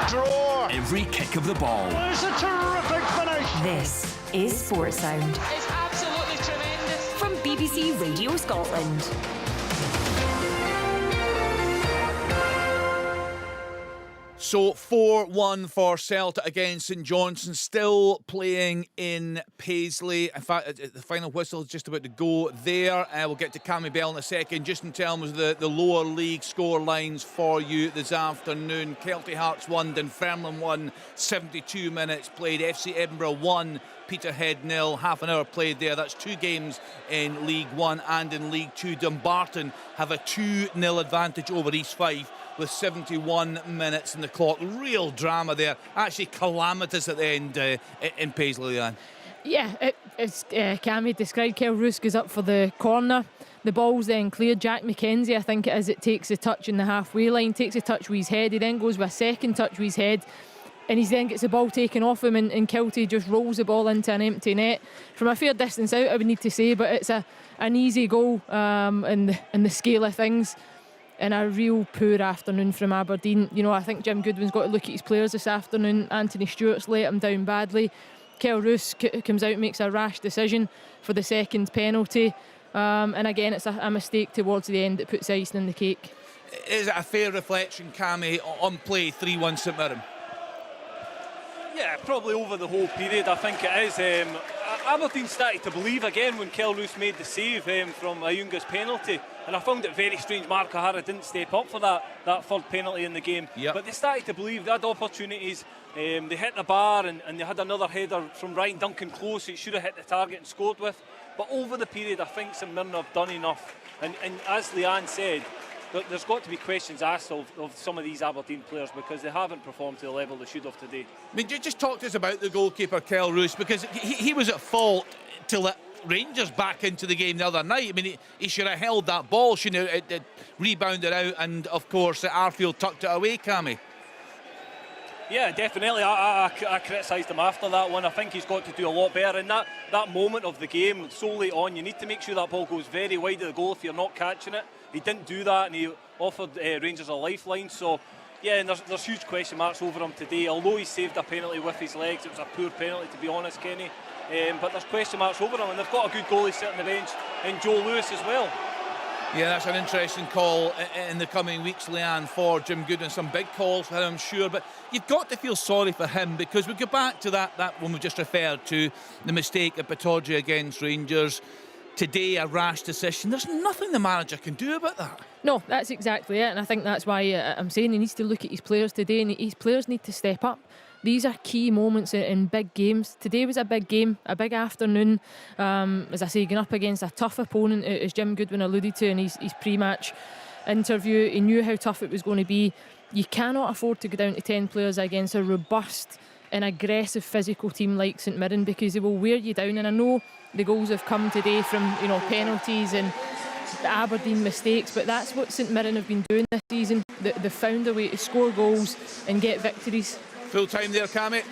draw. Every kick of the ball. It's a terrific finish. This is Sports Sound. It's absolutely tremendous. From BBC Radio Scotland. So 4-1 for Celtic against St Johnstone, still playing in Paisley. In fact, the final whistle is just about to go there. We'll get to Cammy Bell in a second. Just in terms of the lower league score lines for you this afternoon. Kelty Hearts 1, Dunfermline 1, 72 minutes played. FC Edinburgh 1, Peterhead 0, half an hour played there. That's 2 games in League 1 and in League 2. Dumbarton have a 2-0 advantage over East Fife with 71 minutes in the clock. Real drama there. Actually calamitous at the end in Paisley, Leanne. Yeah, it's Cammy described. Kel Roos goes up for the corner. The ball's then cleared. Jack McKenzie, I think it is, it takes a touch in the halfway line, takes a touch with his head. He then goes with a second touch with his head, and he then gets the ball taken off him, and Kelty just rolls the ball into an empty net. From a fair distance out, I would need to say, but it's an easy goal in the scale of things. And a real poor afternoon from Aberdeen. You know, I think Jim Goodwin's got to look at his players this afternoon. Anthony Stewart's let him down badly. Kel Roos comes out and makes a rash decision for the second penalty. And again, it's a mistake towards the end that puts icing in the cake. Is it a fair reflection, Cammy, on play 3-1 St Mirren? Yeah, probably over the whole period, I think it is. Aberdeen started to believe again when Kel Roos made the save from Ayunga's penalty, and I found it very strange Mark O'Hara didn't step up for that third penalty in the game. Yep. But they started to believe, they had opportunities, they hit the bar, and they had another header from Ryan Duncan close, it should have hit the target and scored with. But over the period, I think St Mirren have done enough, and as Leanne said, there's got to be questions asked of some of these Aberdeen players because they haven't performed to the level they should have today. I mean, just talk to us about the goalkeeper, Kel Roos, because he was at fault to let Rangers back into the game the other night. I mean, he should have held that ball, shouldn't have it rebounded out, and of course Arfield tucked it away, Cammy. Yeah, definitely. I criticised him after that one. I think he's got to do a lot better in that moment of the game, so late on. You need to make sure that ball goes very wide of the goal if you're not catching it. He didn't do that, and he offered Rangers a lifeline. So, yeah, and there's huge question marks over him today. Although he saved a penalty with his legs, it was a poor penalty, to be honest, Kenny. But there's question marks over him, and they've got a good goalie sitting on the bench in Joe Lewis as well. Yeah, that's an interesting call in the coming weeks, Leanne, for Jim Goodwin. Some big calls for him, I'm sure, but you've got to feel sorry for him because we go back to that one we just referred to, the mistake at Pittodrie against Rangers. Today, a rash decision. There's nothing the manager can do about that. No, that's exactly it, and I think that's why I'm saying he needs to look at his players today, and his players need to step up. These are key moments in big games. Today was a big game, a big afternoon. As I say, going up against a tough opponent, as Jim Goodwin alluded to in his pre-match interview. He knew how tough it was going to be. You cannot afford to go down to 10 players against a robust and aggressive physical team like St Mirren because they will wear you down. And I know the goals have come today from penalties and the Aberdeen mistakes, but that's what St Mirren have been doing this season. They've found a way to score goals and get victories. Full time there, Cammy?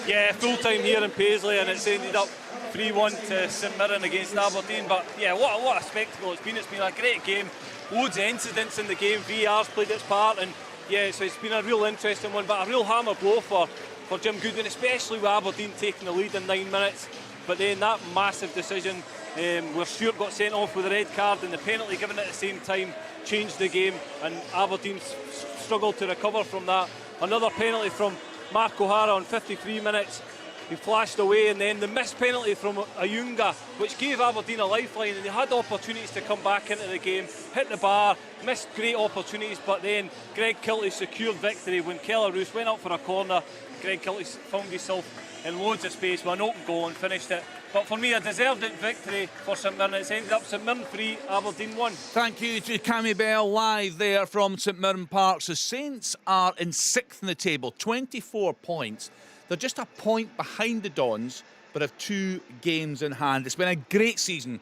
Yeah, full time here in Paisley, and it's ended up 3-1 to St Mirren against Aberdeen. But yeah, what a spectacle it's been. It's been a great game. Loads of incidents in the game. VR's played its part, and yeah, so it's been a real interesting one, but a real hammer blow for Jim Goodwin, especially with Aberdeen taking the lead in 9 minutes. But then that massive decision where Stewart got sent off with a red card and the penalty given at the same time changed the game, and Aberdeen struggled to recover from that. Another penalty from Mark O'Hara on 53 minutes. He flashed away, and then the missed penalty from Ayunga, which gave Aberdeen a lifeline, and they had opportunities to come back into the game, hit the bar, missed great opportunities, but then Greg Kiltie secured victory when Kel Roos went up for a corner. Greg Kiltie found himself in loads of space with an open goal and finished it. But for me, a deserved victory for St Mirren. It's ended up St Mirren 3, Aberdeen 1. Thank you to Cammy Bell live there from St Mirren Park. So Saints are in 6th in the table, 24 points. They're just a point behind the Dons, but have 2 games in hand. It's been a great season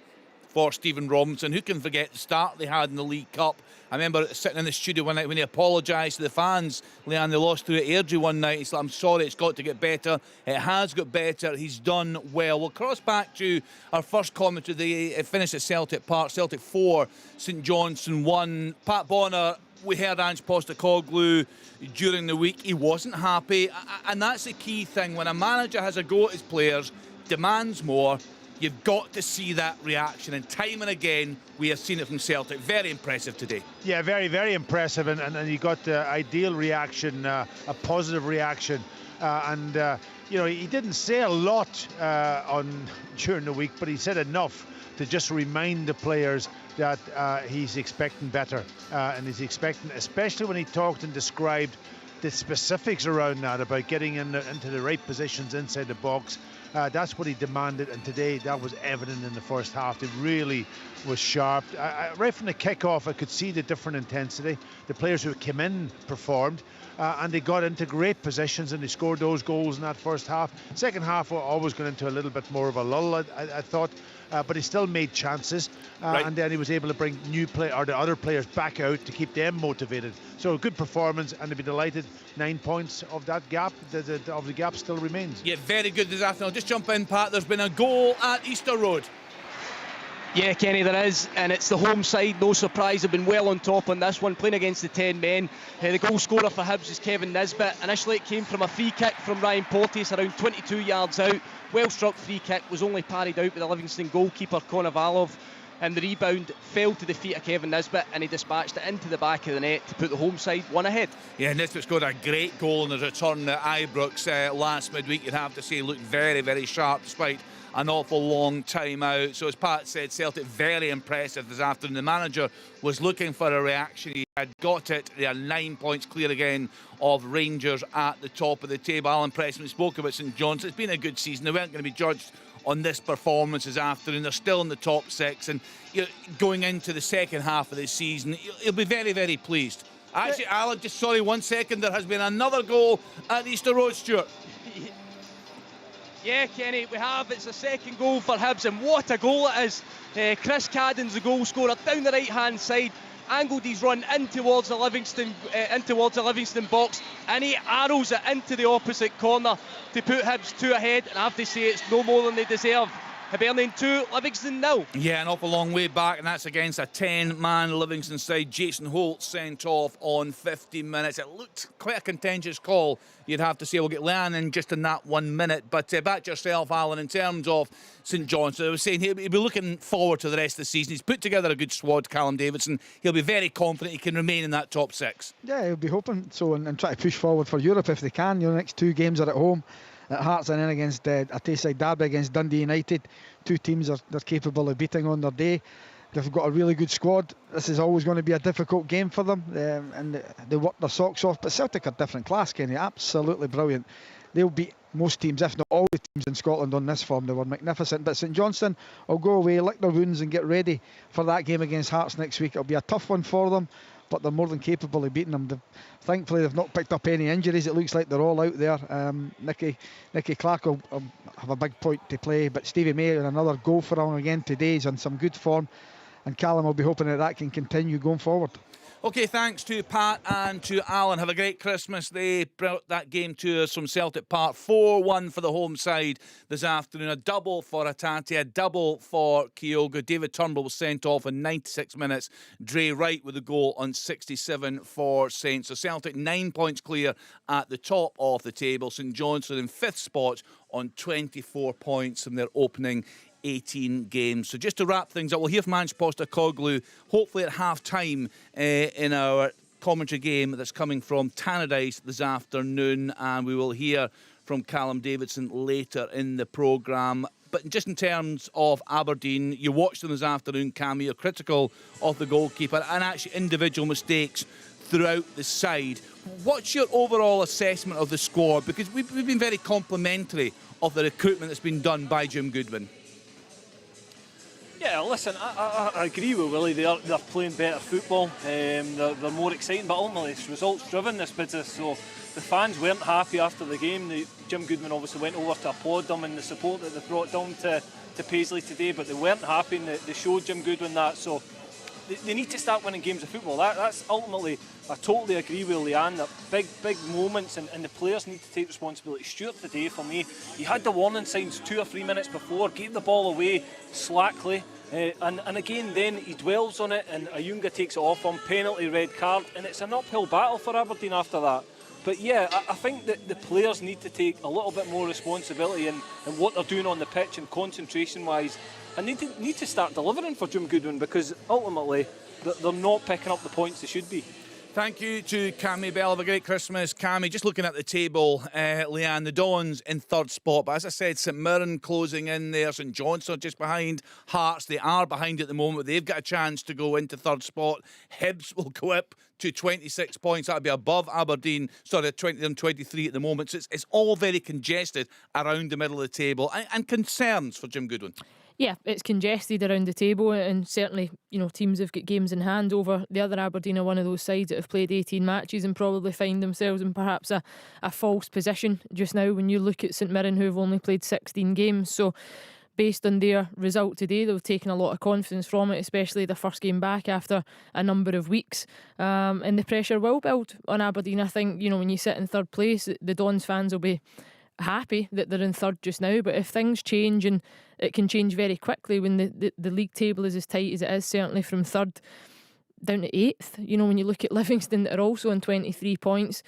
for Stephen Robinson. Who can forget the start they had in the League Cup? I remember sitting in the studio one night when he apologised to the fans. Leanne, they lost to Airdrie one night. He said, I'm sorry, it's got to get better. It has got better. He's done well. We'll cross back to our first commentary. They finished at Celtic Park. Celtic 4, St Johnstone 1. Pat Bonner we heard Ange Postecoglou during the week. He wasn't happy, and that's the key thing. When a manager has a go at his players, demands more, you've got to see that reaction, and time and again we have seen it from Celtic. Very impressive today. Yeah, very, very impressive, and you got the ideal reaction, a positive reaction, you know, he didn't say a lot during the week, but he said enough to just remind the players that he's expecting better, and he's expecting, especially when he talked and described the specifics around that, about getting into the right positions inside the box. That's what he demanded, and today that was evident in the first half. It really was sharp. Right from the kick-off, I could see the different intensity. The players who came in performed, and they got into great positions, and they scored those goals in that first half. Second half, we're always going into a little bit more of a lull, I thought, but he still made chances, right. And then he was able to bring the other players back out to keep them motivated. So a good performance, and to be delighted, 9 points of that gap, of the gap still remains. Yeah, very good this afternoon. I'll just jump in, Pat. There's been a goal at Easter Road. Yeah, Kenny, there is, and it's the home side. No surprise, they've been well on top on this one, playing against the 10 men. The goal scorer for Hibs is Kevin Nisbet. Initially it came from a free kick from Ryan Porteous around 22 yards out. Well struck free kick, was only parried out by the Livingston goalkeeper Konovalov, and the rebound fell to the feet of Kevin Nisbet, and he dispatched it into the back of the net to put the home side one ahead. Yeah, Nisbet scored a great goal in his return at Ibrox last midweek. You'd have to say, looked very, very sharp despite an awful long time out. So as Pat said, Celtic very impressive this afternoon. The manager was looking for a reaction. He had got it. They are 9 points clear again of Rangers at the top of the table. Alan Pressman spoke about St Johnstone. It's been a good season. They weren't going to be judged on this performance this afternoon. They're still in the top six, and going into the second half of the season, he'll be very, very pleased. Actually, Alan, just sorry, 1 second. There has been another goal at Easter Road, Stuart. Yeah, Kenny, we have. It's a second goal for Hibs, and what a goal it is. Chris Cadden's the goal scorer down the right-hand side, angled his run in towards the Livingston box, and he arrows it into the opposite corner to put Hibs 2 ahead, and I have to say it's no more than they deserve. Hibernian 2, Livingston 0. Yeah, an awful long way back, and that's against a 10-man Livingston side. Jason Holt sent off on 15 minutes. It looked quite a contentious call, you'd have to say. We'll get Leanne in just in that 1 minute. But back to yourself, Alan, in terms of St Johnstone, I was saying he'll be looking forward to the rest of the season. He's put together a good squad, Callum Davidson. He'll be very confident he can remain in that top six. Yeah, he'll be hoping so, and try to push forward for Europe if they can. The next 2 games are at home. At Hearts, and then against a Tayside derby against Dundee United. 2 teams they're capable of beating on their day. They've got a really good squad. This is always going to be a difficult game for them, and they work their socks off. But Celtic are different class, Kenny. Absolutely brilliant. They'll beat most teams, if not all the teams in Scotland on this form. They were magnificent. But St Johnstone will go away, lick their wounds, and get ready for that game against Hearts next week. It'll be a tough one for them, but they're more than capable of beating them. Thankfully, they've not picked up any injuries. It looks like they're all out there. Nicky Clark will have a big point to play, but Stevie May and another goal for him again today. He's on some good form, and Callum will be hoping that can continue going forward. OK, thanks to Pat and to Alan. Have a great Christmas. They brought that game to us from Celtic Park. 4-1 for the home side this afternoon. A double for Hatate, a double for Kyogo. David Turnbull was sent off in 96 minutes. Dre Wright with a goal on 67 for Saints. So Celtic 9 points clear at the top of the table. St Johnstone in 5th spot on 24 points from their opening 18 games. So just to wrap things up, we'll hear from Ange Postecoglou hopefully at half-time in our commentary game that's coming from Tannadice this afternoon, and we will hear from Callum Davidson later in the programme. But just in terms of Aberdeen, you watched them this afternoon, Cam. You're critical of the goalkeeper and actually individual mistakes throughout the side. What's your overall assessment of the squad? Because we've been very complimentary of the recruitment that's been done by Jim Goodwin. Yeah, listen, I agree with Willie. They're playing better football. They're more exciting, but ultimately it's results-driven, this business. So the fans weren't happy after the game. Jim Goodwin obviously went over to applaud them and the support that they brought down to Paisley today, but they weren't happy, and they showed Jim Goodwin that. So they need to start winning games of football. That's ultimately, I totally agree with Leanne, that big moments, and the players need to take responsibility. Stuart today, for me, he had the warning signs 2 or 3 minutes before, gave the ball away slackly, And again, then he dwells on it, and Ayunga takes it off on penalty, red card, and it's an uphill battle for Aberdeen after that. But yeah, I think that the players need to take a little bit more responsibility in what they're doing on the pitch and concentration-wise, and need to start delivering for Jim Goodwin, because ultimately they're not picking up the points they should be. Thank you to Cammy Bell. Have a great Christmas, Cammy. Just looking at the table, Leanne, the Dons in third spot. But as I said, St Mirren closing in there. St Johnstone just behind. Hearts, they are behind at the moment. They've got a chance to go into third spot. Hibs will go up to 26 points. That'll be above Aberdeen. Sorry, 23 at the moment. So it's all very congested around the middle of the table. And concerns for Jim Goodwin. Yeah, it's congested around the table, and certainly, teams have got games in hand over the other. Aberdeen are one of those sides that have played 18 matches and probably find themselves in perhaps a false position just now when you look at St Mirren, who have only played 16 games. So based on their result today, they've taken a lot of confidence from it, especially the first game back after a number of weeks. And the pressure will build on Aberdeen. I think, when you sit in third place, the Dons fans will be happy that they're in third just now, but if things change, and it can change very quickly when the league table is as tight as it is, certainly from third down to 8th, when you look at Livingston that are also on 23 points,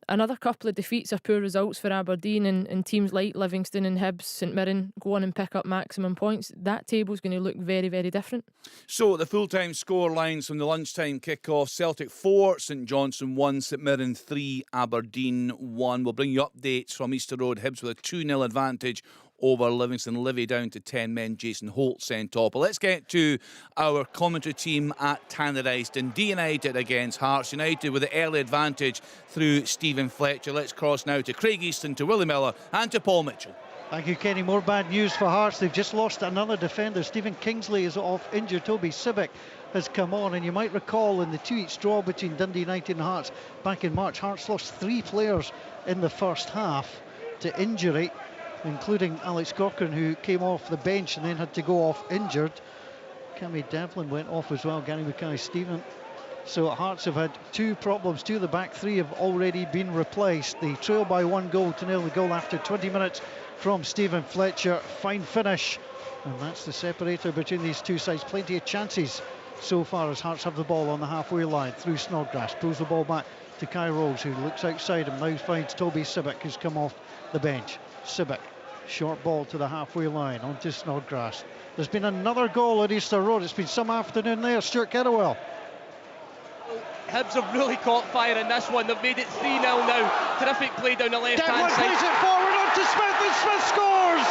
another couple of defeats or poor results for Aberdeen, and teams like Livingston and Hibs, St Mirren go on and pick up maximum points, that table's going to look very, very different. So the full-time score lines from the lunchtime kick-off: Celtic 4, St Johnstone 1, St Mirren 3, Aberdeen 1. We'll bring you updates from Easter Road. Hibs with a 2-0 advantage over Livingston. Livy down to 10 men. Jason Holt sent off. But let's get to our commentary team at Tannadice. Dundee United against Hearts United with the early advantage through Stephen Fletcher. Let's cross now to Craig Easton, to Willie Miller and to Paul Mitchell. Thank you, Kenny. More bad news for Hearts. They've just lost another defender. Stephen Kingsley is off injured. Toby Sibic has come on, and you might recall in the 2-each draw between Dundee United and Hearts back in March, Hearts lost 3 players in the first half to injury, including Alex Corcoran, who came off the bench and then had to go off injured. Cammy Devlin went off as well, Gary Mackay-Stephen. So Hearts have had 2 problems. 2 of the back 3 have already been replaced. They trail by 1 goal to nil. The goal after 20 minutes from Stephen Fletcher. Fine finish, and that's the separator between these two sides. Plenty of chances so far as Hearts have the ball on the halfway line through Snodgrass. Pulls the ball back to Kai Rose, who looks outside him. Now finds Toby Sibic, who's come off the bench. Sibic, short ball to the halfway line onto Snodgrass. There's been another goal at Easter Road. It's been some afternoon there. Stuart Kettlewell. Hibs have really caught fire in this one. They've made it 3-0 now. Terrific play down the left-hand side. Plays it forward onto Smith, and Smith scores!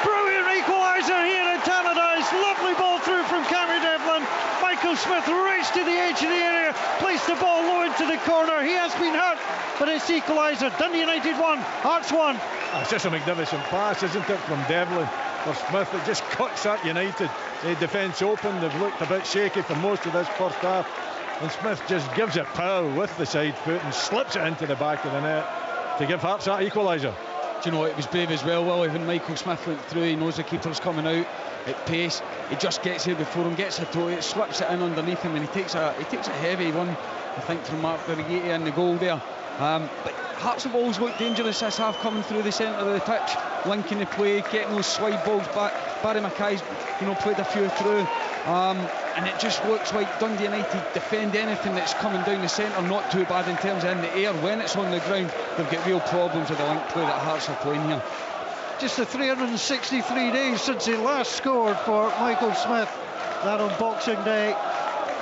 Brilliant equaliser here in Tannadice. Lovely ball through from Cammy Devlin. Michael Smith raced to the edge of the area, placed the ball low into the corner. He has been hurt, but it's equaliser. Dundee United 1, Hearts 1. It's just a magnificent pass, isn't it, from Devlin for Smith. It just cuts that United defence open. They've looked a bit shaky for most of this first half, and Smith just gives it power with the side foot and slips it into the back of the net to give Hearts that equaliser. Do you know, it was brave as well, Willie, when Michael Smith went through. He knows the keeper's coming out at pace. He just gets here before him, gets a toe, it slips it in underneath him, and he takes a heavy one, I think, from Mark Birighitti in the goal there. But Hearts have always looked dangerous this half, coming through the centre of the pitch, linking the play, getting those slide balls back. Barry Mackay's, played a few through, and it just looks like Dundee United defend anything that's coming down the centre not too bad in terms of in the air. When it's on the ground, they've got real problems with the link play that Hearts are playing here. Just the 363 days since he last scored for Michael Smith, that on Boxing Day.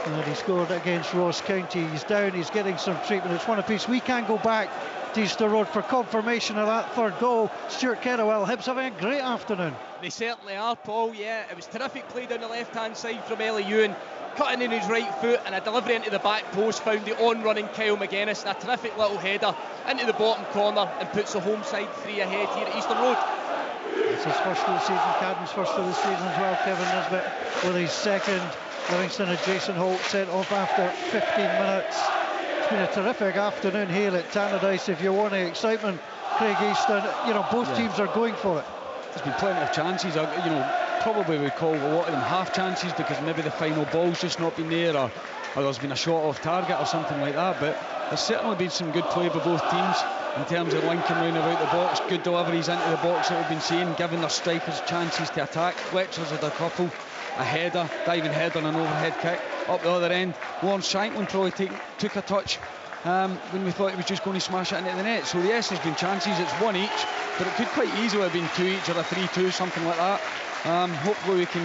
And he scored against Ross County. He's down, he's getting some treatment. It's one apiece. We can go back to Easter Road for confirmation of that third goal. Stuart Kettlewell. Hibs having a great afternoon. They certainly are, Paul. Yeah, it was terrific play down the left-hand side from Ellie Ewan, cutting in his right foot, and a delivery into the back post found the on-running Kyle McGuinness, and a terrific little header into the bottom corner and puts the home side 3 ahead here at Easter Road. It's his first of the season, Cadden's first of the season as well. Kevin Nisbet with his second. Livingston and Jason Holt sent off after 15 minutes. It's been a terrific afternoon here at Tannadice. If you're wanting excitement, Craig Easton, both teams are going for it. There's been plenty of chances, probably we call a lot of them half chances because maybe the final ball's just not been there, or there's been a shot off target or something like that, but there's certainly been some good play by both teams in terms of linking round about the box, good deliveries into the box that we've been seeing, giving their strikers chances to attack. Fletcher's had a couple. header, diving header and an overhead kick. Up the other end, Warren Shanklin probably took a touch when we thought he was just going to smash it into the net. So yes, there's been chances, it's one each, but it could quite easily have been 2 each or a 3-2, something like that. Hopefully we can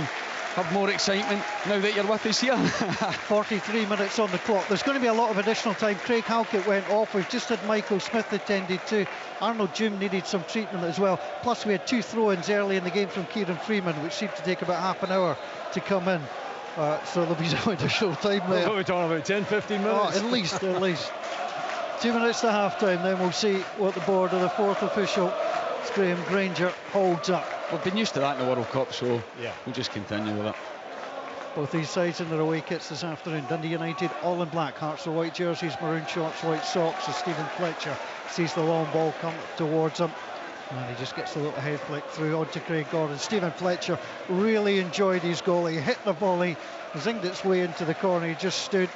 have more excitement now that you're with us here. 43 minutes on the clock. There's going to be a lot of additional time. Craig Halkett went off. We've just had Michael Smith attended to. Arnold Doom needed some treatment as well. Plus we had 2 throw-ins early in the game from Kieran Freeman, which seemed to take about half an hour to come in. So there'll be some additional time there. What are we talking about, 10-15 minutes? Oh, at least. 2 minutes to half-time, then we'll see what the board of the fourth official, Graham Granger, holds up. We've been used to that in the World Cup, so we'll just continue with it. Both these sides in their away kits this afternoon. Dundee United all in black, Hearts are white jerseys, maroon shorts, white socks, as Stephen Fletcher sees the long ball come towards him. And he just gets a little head flick through onto Craig Gordon. Stephen Fletcher really enjoyed his goal. He hit the volley, zinged its way into the corner. He just stood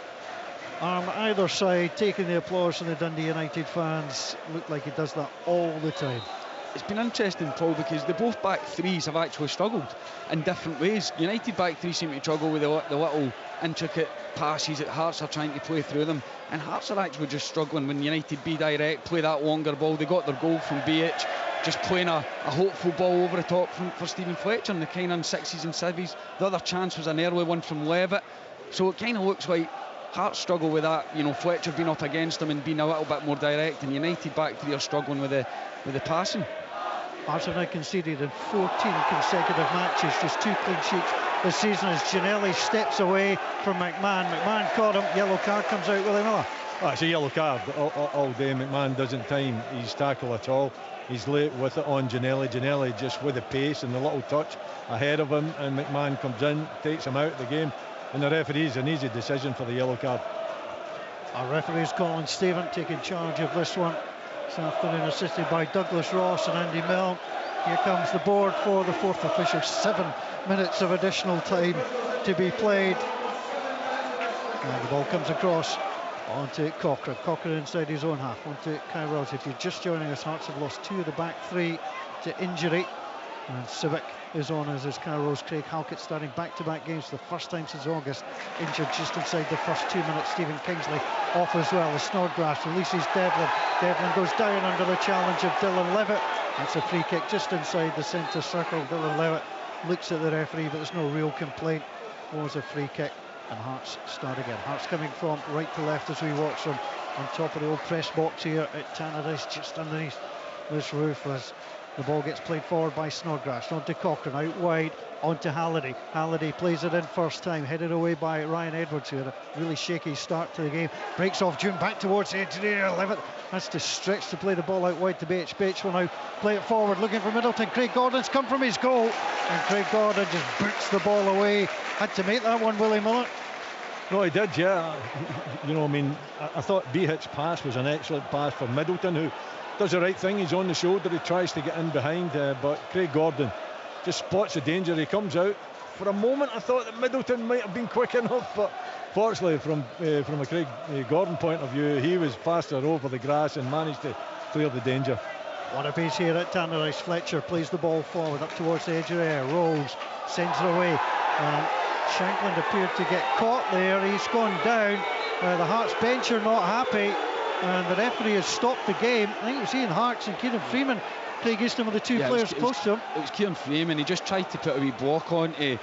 arm either side, taking the applause from the Dundee United fans. Looked like he does that all the time. It's been interesting, Paul, because the both back threes have actually struggled in different ways. United back three seem to struggle with the little intricate passes that Hearts are trying to play through them, and Hearts are actually just struggling when United be direct, play that longer ball. They got their goal from BH, just playing a hopeful ball over the top for Stephen Fletcher, and the kind of sixes and sevens. The other chance was an early one from Levitt, so it kind of looks like Hearts struggle with that, Fletcher being up against them and being a little bit more direct, and United back three are struggling with the passing. Hearts have now conceded in 14 consecutive matches, just 2 clean sheets this season as Ginnelly steps away from McMahon. McMahon caught him, yellow card comes out with Miller. Oh, it's a yellow card all day. McMahon doesn't time his tackle at all. He's late with it on Ginnelly. Ginnelly just with the pace and the little touch ahead of him, and McMahon comes in, takes him out of the game, and the referee's an easy decision for the yellow card. Our referee's Colin Stephen taking charge of this one this afternoon, assisted by Douglas Ross and Andy Milne. Here comes the board for the fourth official. 7 minutes of additional time to be played. And the ball comes across onto Cochrane. Cochrane inside his own half, onto Kai Rose. If you're just joining us, Hearts have lost 2 of the back 3 to injury. And Civic is on as Kai Rose. Craig Halkett starting back-to-back games for the first time since August. Injured just inside the first 2 minutes. Stephen Kingsley off as well as Snodgrass releases Devlin. Devlin goes down under the challenge of Dylan Levitt. That's a free kick just inside the centre circle. Dylan Levitt looks at the referee, but there's no real complaint. It was a free kick, and Hearts start again. Hearts coming from right to left as we watch them on top of the old press box here at Tannadice, just underneath this roof, as the ball gets played forward by Snodgrass, onto Cochrane, out wide, onto Halliday. Halliday plays it in first time, headed away by Ryan Edwards, who had a really shaky start to the game. Breaks off June, back towards the engineer. Levitt has to stretch to play the ball out wide to BH. BH will now play it forward, looking for Middleton. Craig Gordon's come from his goal, and Craig Gordon just boots the ball away. Had to make that one, Willie Miller. No, he did, yeah. I thought Behit's pass was an excellent pass for Middleton, who does the right thing. He's on the shoulder, he tries to get in behind, but Craig Gordon just spots the danger. He comes out. For a moment I thought that Middleton might have been quick enough, but fortunately from a Craig Gordon point of view, he was faster over the grass and managed to clear the danger. What a pace here at Tannadice. Fletcher plays the ball forward up towards the edge of the air, rolls, sends it away, and Shankland appeared to get caught there. He's gone down. The Hearts bench are not happy, and the referee has stopped the game. I think it was Ian Harks and Kieran Freeman. Craig Easton were the two players close to him. It was Kieran Freeman. He just tried to put a wee block on to,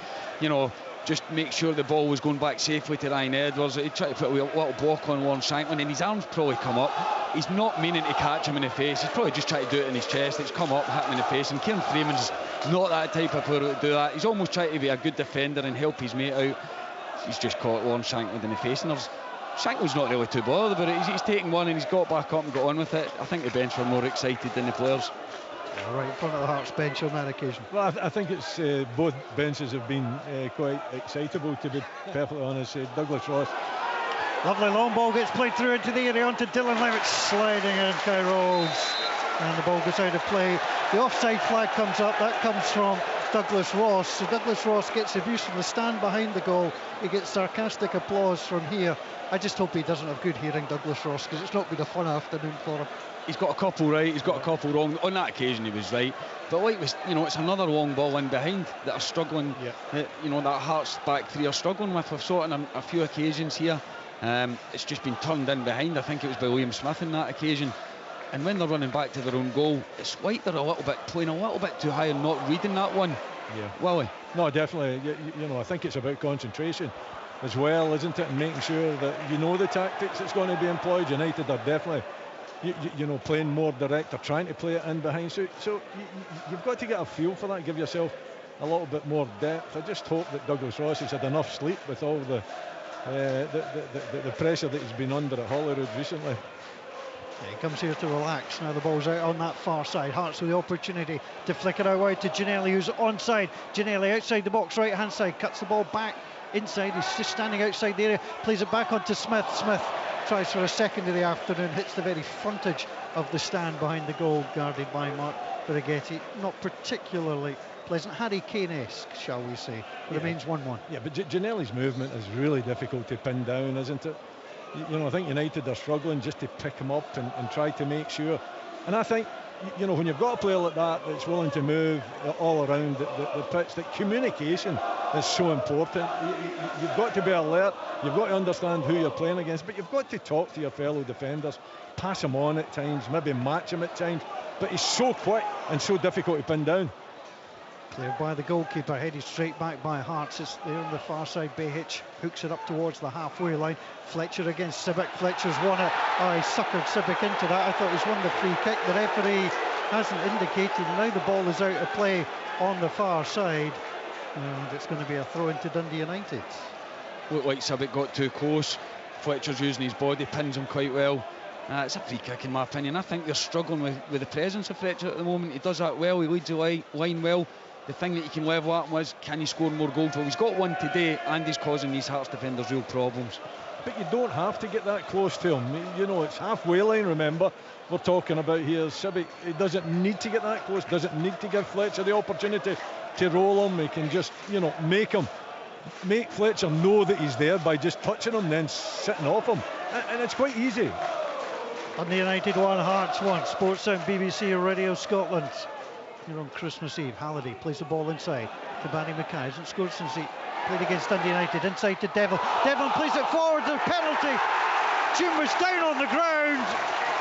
just make sure the ball was going back safely to Ryan Edwards. He tried to put a little block on Warren Shanklin, and his arms probably come up. He's not meaning to catch him in the face. He's probably just tried to do it in his chest. It's come up, hit him in the face, and Kieran Freeman's not that type of player to do that. He's almost trying to be a good defender and help his mate out. He's just caught Warren Shanklin in the face, and Shanklin's not really too bothered about it. He's taken one and he's got back up and got on with it. I think the bench were more excited than the players. Right in front of the Hearts bench on that occasion. Well, I think it's both benches have been quite excitable, to be perfectly honest. Douglas Ross. Lovely long ball gets played through into the area onto Dylan Levitt, sliding in Kai Rolls, and the ball goes out of play. The offside flag comes up. That comes from Douglas Ross. So Douglas Ross gets abuse from the stand behind the goal. He gets sarcastic applause from here. I just hope he doesn't have good hearing, Douglas Ross, because it's not been a fun afternoon for him. He's got a couple right, he's got a couple wrong. On that occasion he was right, but like was, it's another long ball in behind that are struggling. That Hearts back three are struggling with. We've saw it on a few occasions here. It's just been turned in behind. I think it was by William Smith on that occasion. And when they're running back to their own goal, it's like they're playing a little bit too high and not reading that one. Yeah. Willie? No, definitely. I think it's about concentration as well, isn't it? And making sure that the tactics that's going to be employed. United are definitely, playing more direct or trying to play it in behind. So you've got to get a feel for that, give yourself a little bit more depth. I just hope that Douglas Ross has had enough sleep with all the pressure that he's been under at Holyrood recently. Yeah, he comes here to relax. Now the ball's out on that far side. Hearts with the opportunity to flick it out wide to Ginnelly, who's onside. Ginnelly outside the box, right hand side, cuts the ball back inside. He's just standing outside the area, plays it back onto Smith. Smith tries for a second of the afternoon, hits the very frontage of the stand behind the goal, guarded by Mark Birighetti. Not particularly pleasant, Harry Kane-esque, shall we say. Remains 1-1. Yeah, but Ginnelly's movement is really difficult to pin down, isn't it? I think United are struggling just to pick him up and try to make sure. And I think, when you've got a player like that that's willing to move all around the pitch, that communication is so important. You've got to be alert, you've got to understand who you're playing against, but you've got to talk to your fellow defenders, pass him on at times, maybe match him at times. But he's so quick and so difficult to pin down. Cleared by the goalkeeper, headed straight back by Hearts. It's there on the far side. Behic hooks it up towards the halfway line. Fletcher against Sibic. Fletcher's won it. He suckered Sibic into that. I thought he's won the free kick. The referee hasn't indicated. Now the ball is out of play on the far side, and it's going to be a throw into Dundee United. Looked like Sibic got too close. Fletcher's using his body, pins him quite well. It's a free kick in my opinion. I think they're struggling with the presence of Fletcher at the moment. He does that well, he leads the line well. The thing that you can level at was, can he score more goals? Well, he's got one today, and he's causing these Hearts defenders real problems. But you don't have to get that close to him. It's halfway line, remember, we're talking about here. Sibic, he doesn't need to get that close, doesn't need to give Fletcher the opportunity to roll him. He can just, make Fletcher know that he's there by just touching him, then sitting off him. And it's quite easy. On the United 1, Hearts 1. Sports Sound BBC Radio Scotland. Here on Christmas Eve, Halliday plays the ball inside to Barry Mackay. Hasn't scored since he played against Dundee United. Inside to Devlin. Devlin plays it forward. The penalty. Jim was down on the ground.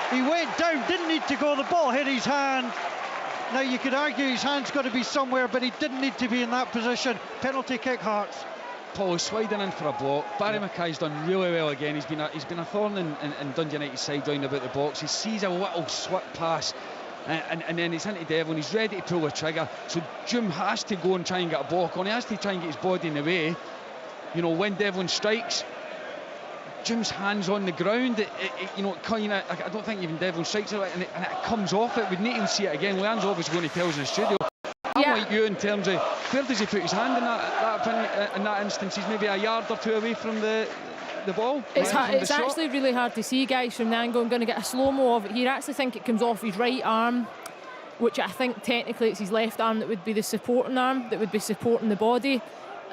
He went down, didn't need to go. The ball hit his hand. Now you could argue his hand's got to be somewhere, but he didn't need to be in that position. Penalty kick, Hearts. Paul is sliding in for a block. Barry Mackay's done really well again. He's been a thorn in Dundee United's side round about the box. He sees a little slip pass. And then he's into Devlin, he's ready to pull the trigger, so Jim has to go and try and get a block on, he has to try and get his body in the way. When Devlin strikes, Jim's hands on the ground, I don't think even Devlin strikes it, and it comes off it. We'd need to see it again. Leanne's obviously going to tell us in the studio. I'm like you in terms of, where does he put his hand in that instance? He's maybe a yard or two away from the ball. It's actually really hard to see, guys, from the angle. I'm going to get a slow-mo of it here. I actually think it comes off his right arm, which I think technically it's his left arm that would be the supporting arm, that would be supporting the body.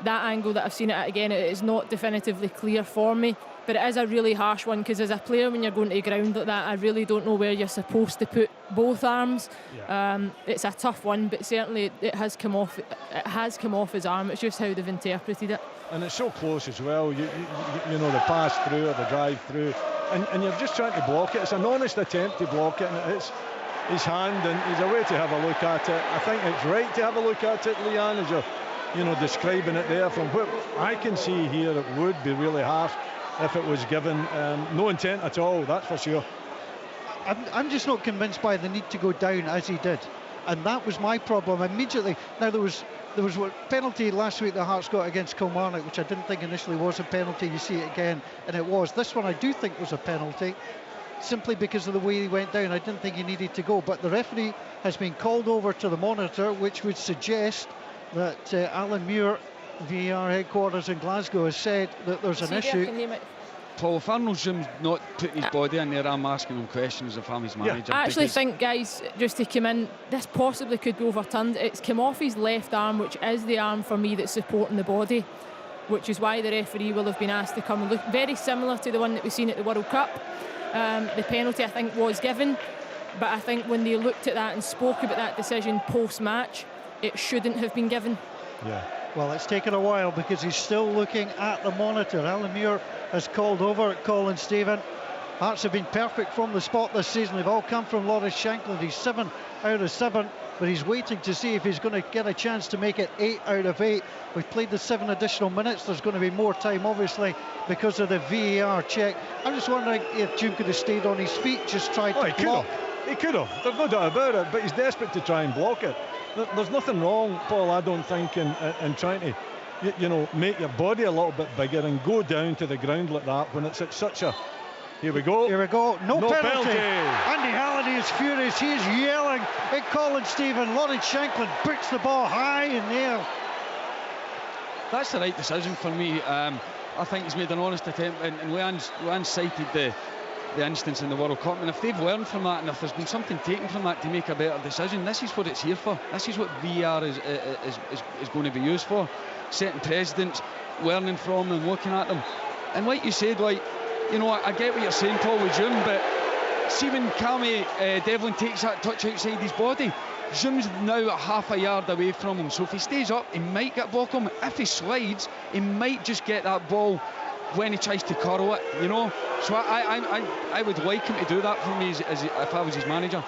That angle that I've seen it at again, it is not definitively clear for me, but it is a really harsh one, because as a player, when you're going to the ground like that, I really don't know where you're supposed to put both arms. It's a tough one, but certainly it has come off. It has come off his arm. It's just how they've interpreted it. And it's so close as well. The pass through or the drive through, and you're just trying to block it. It's an honest attempt to block it, and it hits his hand, and he's a way to have a look at it. I think it's right to have a look at it, Leanne, as you're describing it there. From what I can see here, it would be really harsh if it was given. No intent at all, that's for sure. I'm just not convinced by the need to go down as he did, and that was my problem immediately. Now there was what penalty last week the Hearts got against Kilmarnock, which I didn't think initially was a penalty. You see it again, and it was. This one I do think was a penalty, simply because of the way he went down. I didn't think he needed to go, but the referee has been called over to the monitor, which would suggest that Alan Muir, VAR headquarters in Glasgow, has said that there's an issue. Paul, if Arnold Zoom's not putting his body in there, I'm asking him questions if I'm his manager. I actually think, guys, just to come in, this possibly could be overturned. It's come off his left arm, which is the arm for me that's supporting the body, which is why the referee will have been asked to come and look. Very similar to the one that we've seen at the World Cup. The penalty, I think, was given, but I think when they looked at that and spoke about that decision post-match, it shouldn't have been given. Yeah. Well, it's taken a while because he's still looking at the monitor. Alan Muir has called over at Colin Stephen. Hearts have been perfect from the spot this season. They've all come from Lawrence Shankland. He's 7 out of 7, but he's waiting to see if he's going to get a chance to make it 8 out of 8. We've played the 7 additional minutes. There's going to be more time, obviously, because of the VAR check. I'm just wondering if Jim could have stayed on his feet, just tried to block. He could have. There's no doubt about it, but he's desperate to try and block it. There's nothing wrong, Paul, I don't think, in trying to, you know, make your body a little bit bigger and go down to the ground like that when it's at such a... Here we go. Here we go. No penalty. Andy Halliday is furious. He is yelling at Colin Stephen. Lawrence Shankland puts the ball high in the air. That's the right decision for me. I think he's made an honest attempt, and Leanne's cited the instance in the World Cup, and if they've learned from that and if there's been something taken from that to make a better decision, this is what it's here for. This is what VAR is going to be used for. Setting precedents, learning from them, looking at them. And like you said, like, you know, I get what you're saying, Paul, with Zoom, but see when Cammy Devlin takes that touch outside his body, Zoom's now at half a yard away from him, so if he stays up, he might get blocked him. If he slides, he might just get that ball when he tries to curl it, you know. So I would like him to do that for me if I was his manager.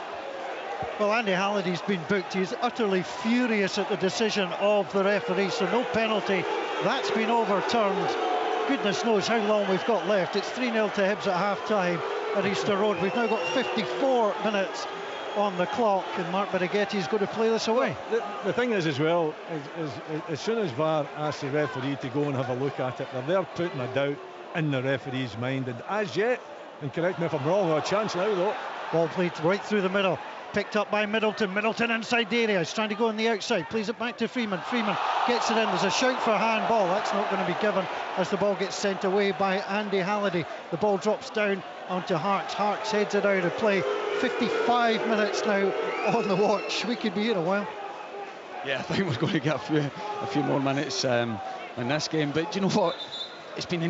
Well, Andy Halliday's been booked. He's utterly furious at the decision of the referee, so no penalty. That's been overturned. Goodness knows how long we've got left. It's 3-0 to Hibs at half-time at Easter Road. We've now got 54 minutes on the clock, and Mark Berighetti's going to play this away. The thing is, as well, as soon as VAR asks the referee to go and have a look at it, they're putting a doubt in the referee's mind. And as yet, and correct me if I'm wrong, a chance now though. Ball played right through the middle. Picked up by Middleton. Middleton inside the area. He's trying to go on the outside. Plays it back to Freeman. Freeman gets it in. There's a shout for handball. That's not going to be given as the ball gets sent away by Andy Halliday. The ball drops down onto Hearts. Hearts heads it out of play. 55 minutes now on the watch. We could be here a while. Yeah, I think we're going to get a few more minutes in this game. But do you know what? It's been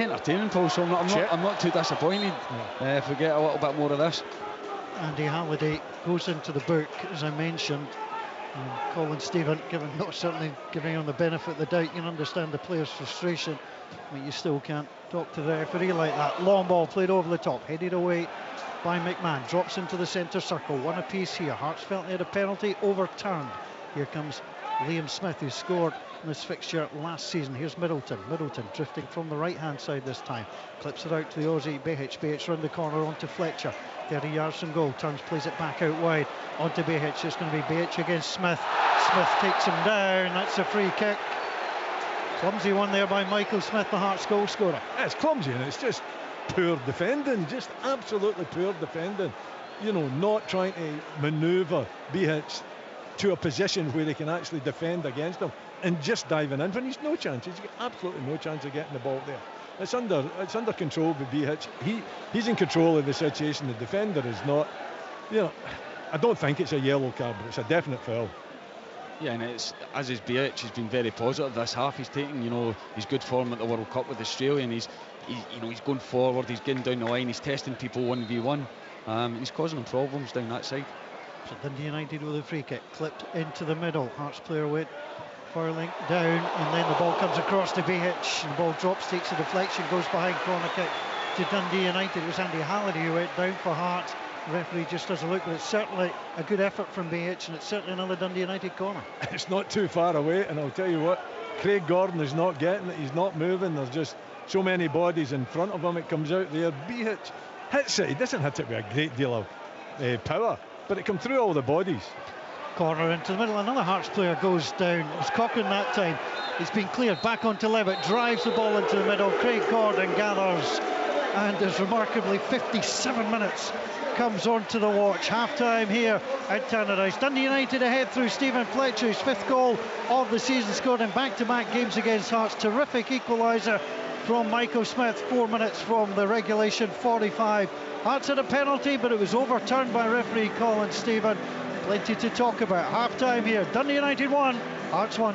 entertaining, Paul. So I'm not too disappointed if we get a little bit more of this. Andy Halliday goes into the book, as I mentioned. Colin Stephen, certainly giving him the benefit of the doubt. You can understand the player's frustration. I mean, you still can't talk to the referee like that. Long ball played over the top, headed away by McMahon. Drops into the centre circle. One apiece here. Hearts felt they had a penalty, overturned. Here comes Liam Smith, who scored in this fixture last season. Here's Middleton. Middleton drifting from the right-hand side this time. Clips it out to the Aussie Behic. Behic round the corner onto Fletcher. 30 yards from goal. Turns, plays it back out wide onto Behic. It's going to be Behic against Smith. Smith takes him down. That's a free kick. Clumsy one there by Michael Smith, the Hearts goal scorer. It's clumsy and it's just poor defending. Just absolutely poor defending. You know, not trying to manoeuvre Behic to a position where they can actually defend against him and just diving in when he's no chance. He's got absolutely no chance of getting the ball there. It's under control with Behic. He's in control of the situation. The defender is not. You know, I don't think it's a yellow card, but it's a definite foul. Yeah, and it's, as is Behic, he's been very positive this half. He's taking, you know, his good form at the World Cup with Australia, and he's going forward. He's getting down the line. He's testing people 1v1. He's causing them problems down that side. So Dundee United with a free kick, clipped into the middle. Hearts player went furling down, and then the ball comes across to Behic, and the ball drops, takes a deflection, goes behind, corner kick to Dundee United. It was Andy Halliday who went down for Hearts. The referee just has a look, but it's certainly a good effort from Behic, and it's certainly another Dundee United corner. It's not too far away, and I'll tell you what, Craig Gordon is not getting it. He's not moving. There's just so many bodies in front of him. It comes out there. Behic hits it. He doesn't hit it with a great deal of power, but it comes through all the bodies. Corner into the middle. Another Hearts player goes down. It was Cochran that time. He's been cleared. Back onto Levitt. Drives the ball into the middle. Craig Gordon gathers. And there's remarkably 57 minutes comes onto the watch. Half-time here at Tannadice. Dundee United ahead through Stephen Fletcher, his 5th goal of the season, scored in back-to-back games against Hearts. Terrific equaliser from Michael Smith, 4 minutes from the regulation 45. Hearts had a penalty, but it was overturned by referee Colin Stephen. Plenty to talk about. Half-time here. Dundee United 1, Hearts 1.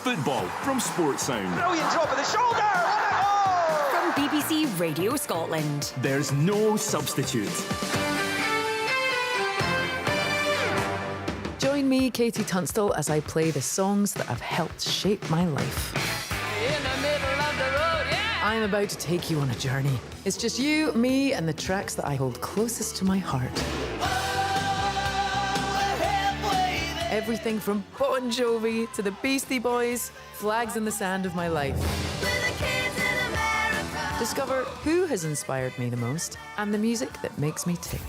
Football from Sports Sound. Brilliant drop of the shoulder! From BBC Radio Scotland. There's no substitute. Join me, Katie Tunstall, as I play the songs that have helped shape my life. In the middle of the road, yeah! I'm about to take you on a journey. It's just you, me, and the tracks that I hold closest to my heart. Everything from Bon Jovi to the Beastie Boys, flags in the sand of my life. Discover who has inspired me the most and the music that makes me tick.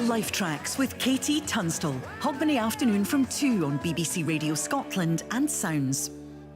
Life Tracks with Katie Tunstall. Hogmanay afternoon from 2 on BBC Radio Scotland and Sounds.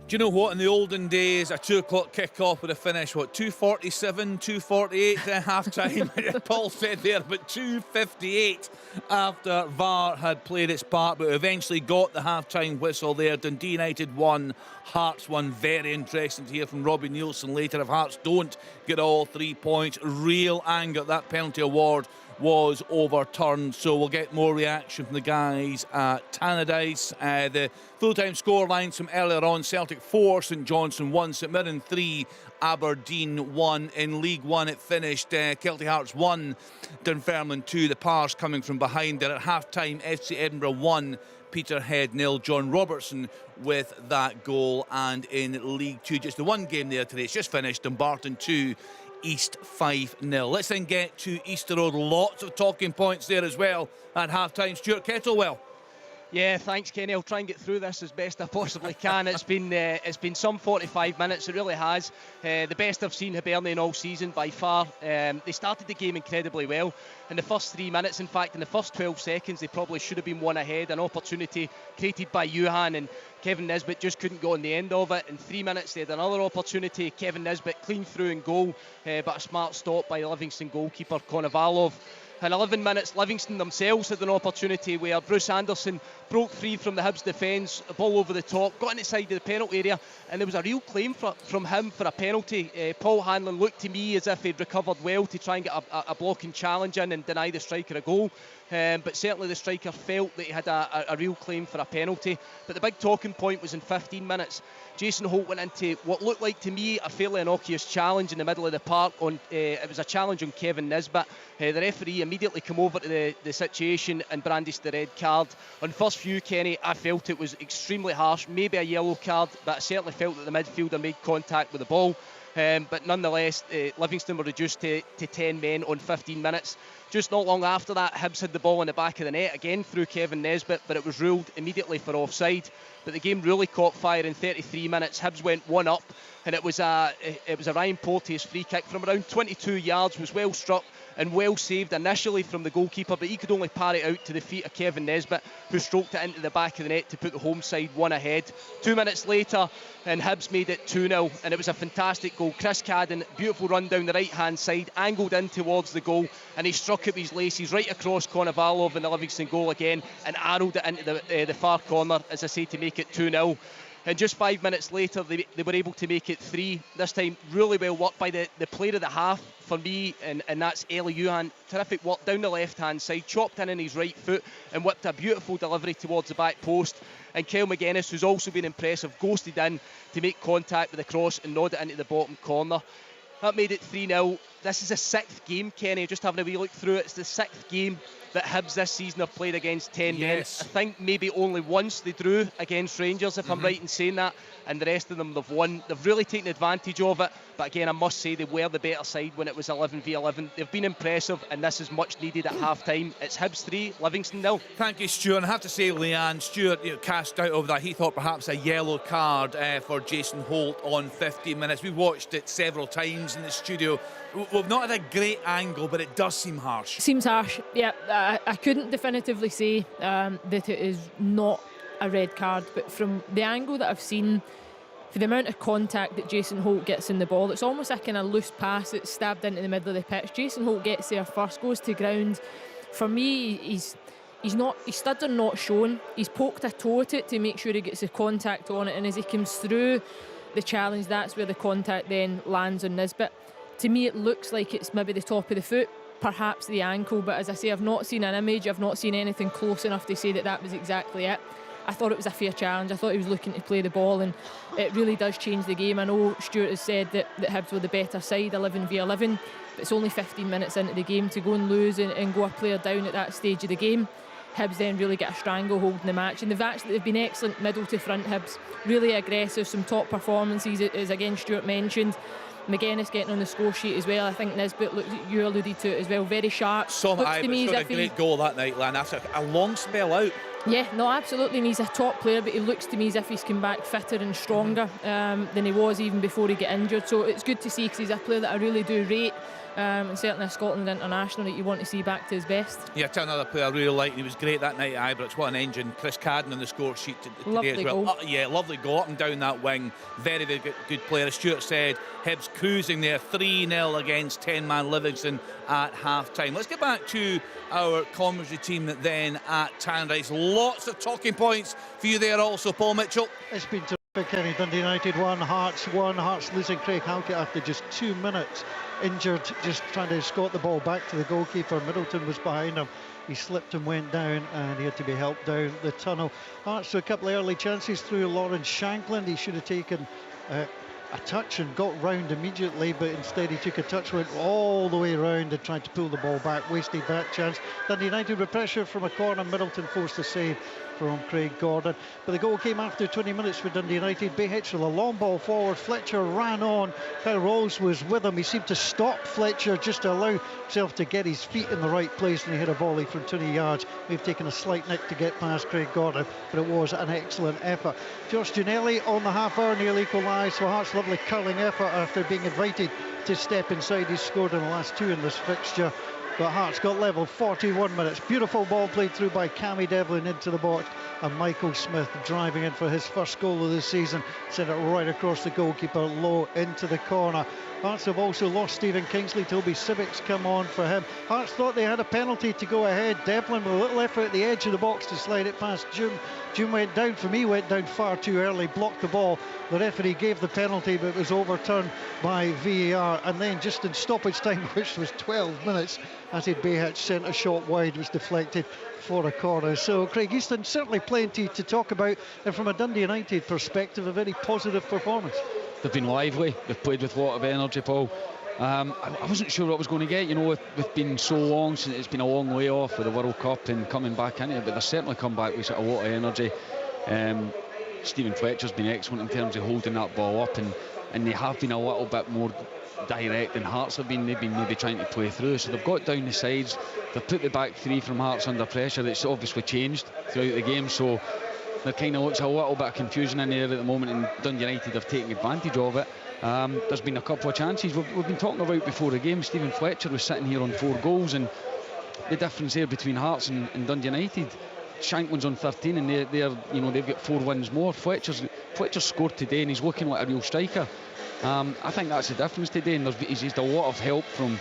Do you know what? In the olden days, a 2 o'clock kick-off would have finished, 2:47, 2:48 at half-time. Paul said there, but 2:58 after VAR had played its part, but eventually got the half-time whistle there. Dundee United 1, Hearts 1. Very interesting to hear from Robbie Nielsen later. If Hearts don't get all 3 points, real anger. That penalty award was overturned, so we'll get more reaction from the guys at Tannadice. The full-time score lines from earlier on: Celtic 4, St Johnstone 1, St Mirren 3, Aberdeen 1. In League 1 it finished Celtic Hearts 1, Dunfermline 2. The Pars coming from behind there at half-time. FC Edinburgh 1, Peterhead 0. John Robertson with that goal. And in League 2, just the one game there today, it's just finished. Dumbarton 2, East 5-0. Let's then get to Easter Road. Lots of talking points there as well at half-time. Stuart Kettlewell. Yeah, thanks, Kenny. I'll try and get through this as best I possibly can. It's been some 45 minutes. It really has. The best I've seen Hibernian all season by far. They started the game incredibly well. In the first 3 minutes, in fact, in the first 12 seconds, they probably should have been one ahead. An opportunity created by Johan, and Kevin Nisbet just couldn't go on the end of it. In 3 minutes, they had another opportunity. Kevin Nisbet clean through and goal, but a smart stop by the Livingston goalkeeper, Konovalov. In 11 minutes, Livingston themselves had an opportunity where Bruce Anderson broke free from the Hibs defence, a ball over the top, got inside the penalty area, and there was a real claim from him for a penalty. Paul Hanlon looked to me as if he'd recovered well to try and get a blocking challenge in and deny the striker a goal. But certainly the striker felt that he had a real claim for a penalty. But the big talking point was in 15 minutes. Jason Holt went into what looked like to me a fairly innocuous challenge in the middle of the park. It was a challenge on Kevin Nisbet. The referee immediately came over to the situation and brandished the red card. On first view, Kenny, I felt it was extremely harsh, maybe a yellow card, but I certainly felt that the midfielder made contact with the ball. But nonetheless, Livingston were reduced to 10 men on 15 minutes. Just not long after that, Hibs had the ball in the back of the net again through Kevin Nisbet, but it was ruled immediately for offside. But the game really caught fire in 33 minutes. Hibs went 1 up, and it was a Ryan Porteous free kick from around 22 yards. Was well struck and well saved initially from the goalkeeper, but he could only parry it out to the feet of Kevin Nisbet, who stroked it into the back of the net to put the home side 1 ahead. 2 minutes later, and Hibs made it 2-0, and it was a fantastic goal. Chris Cadden, beautiful run down the right hand side, angled in towards the goal, and he struck it with his laces right across Konovalov in the Livingston goal again, and arrowed it into the far corner, as I say, to make it 2-0. And just 5 minutes later, they were able to make it 3. This time, really well worked by the player of the half for me, and that's Eli Johan. Terrific work down the left-hand side, chopped in his right foot, and whipped a beautiful delivery towards the back post. And Kyle McGuinness, who's also been impressive, ghosted in to make contact with the cross and nod it into the bottom corner. That made it 3-0. This is the 6th game, Kenny. Just having a wee look through it, it's the 6th game that Hibs this season have played against 10 men. I think maybe only once they drew against Rangers, if I'm right in saying that, and the rest of them they've won. They've really taken advantage of it, but again, I must say they were the better side when it was 11v11. They've been impressive, and this is much needed at half-time. It's Hibs 3, Livingston 0. Thank you, Stuart. And I have to say, Leanne, Stuart cast out of that. He thought perhaps a yellow card for Jason Holt on 15 minutes. We've watched it several times in the studio. We've not had a great angle, but it does seem harsh. Seems harsh, yeah. I couldn't definitively say that it is not a red card, but from the angle that I've seen, for the amount of contact that Jason Holt gets in the ball, it's almost a kind of loose pass that's stabbed into the middle of the pitch. Jason Holt gets there first, goes to ground. For me, his studs are not shown. He's poked a toe at it to make sure he gets the contact on it, and as he comes through, the challenge. That's where the contact then lands on Nisbet. To me, it looks like it's maybe the top of the foot, perhaps the ankle, but as I say, I've not seen an image, I've not seen anything close enough to say that that was exactly it. I thought it was a fair challenge. I thought he was looking to play the ball, and it really does change the game. I know Stuart has said that Hibs were the better side, 11v11, but it's only 15 minutes into the game to go and lose and go a player down at that stage of the game. Hibs then really get a stranglehold in the match, and they've been excellent middle to front. Hibs really aggressive, some top performances, as again Stuart mentioned. McGuinness getting on the score sheet as well. I think Nisbet, you alluded to it as well, very sharp. Scored a great goal that night, Lan, after a long spell out. Yeah, no, absolutely, and he's a top player, but he looks to me as if he's come back fitter and stronger than he was even before he got injured. So it's good to see, because he's a player that I really do rate, and certainly a Scotland international that you want to see back to his best. Yeah, to another player I really liked, he was great that night at Ibrox. What an engine. Chris Cadden on the score sheet today as well. Goal. Yeah, lovely goal up and down that wing. Very, very good player. As Stuart said, Hibs cruising there, 3-0 against 10-man Livingston at half-time. Let's get back to our commentary team then at Tannadice. Lots of talking points for you there also, Paul Mitchell. It's been terrific, Kenny. Dundee United 1, Hearts 1. Hearts losing Craig Halkett after just 2 minutes. Injured, just trying to escort the ball back to the goalkeeper. Middleton was behind him. He slipped and went down, and he had to be helped down the tunnel. Hearts with a couple of early chances through Lawrence Shankland. He should have taken a touch and got round immediately, but instead he took a touch, went all the way round and tried to pull the ball back, wasted that chance. Dundee United with pressure from a corner. Middleton forced a save from Craig Gordon, but the goal came after 20 minutes for Dundee United. Behich with a long ball forward. Fletcher ran on. Kyle Rolls was with him. He seemed to stop Fletcher just to allow himself to get his feet in the right place, and he hit a volley from 20 yards. We've taken a slight nick to get past Craig Gordon, but it was an excellent effort. Josh Ginnelly on the half hour nearly equalised for Hearts. Lovely curling effort after being invited to step inside. He scored in the last 2 in this fixture. But Hearts got level, 41 minutes. Beautiful ball played through by Cammy Devlin into the box, and Michael Smith driving in for his first goal of the season. Sent it right across the goalkeeper, low into the corner. Hearts have also lost Stephen Kingsley. Toby Sivic's come on for him. Hearts thought they had a penalty to go ahead. Devlin with a little effort at the edge of the box to slide it past June. June went down, for me, went down far too early, blocked the ball. The referee gave the penalty, but it was overturned by VAR. And then just in stoppage time, which was 12 minutes, Ati Behich sent a shot wide, was deflected for a corner. So Craig Easton, certainly plenty to talk about, and from a Dundee United perspective, a very positive performance. They've been lively, they've played with a lot of energy, Paul. I wasn't sure what I was going to get, you know, with being so long, since it's been a long layoff with the World Cup and coming back into it, but they've certainly come back with a lot of energy. Stephen Fletcher's been excellent in terms of holding that ball up, and they have been a little bit more direct than Hearts have been. They've been maybe trying to play through, so they've got down the sides. They've put the back three from Hearts under pressure. It's obviously changed throughout the game, so there kind of looks a little bit of confusion in there at the moment, and Dundee United have taken advantage of it. There's been a couple of chances we've been talking about before the game. Stephen Fletcher was sitting here on 4 goals, and the difference there between Hearts and Dundee United, Shankland's on 13, and they've got 4 wins more. Fletcher scored today, and he's looking like a real striker. I think that's the difference today, and he's used a lot of help from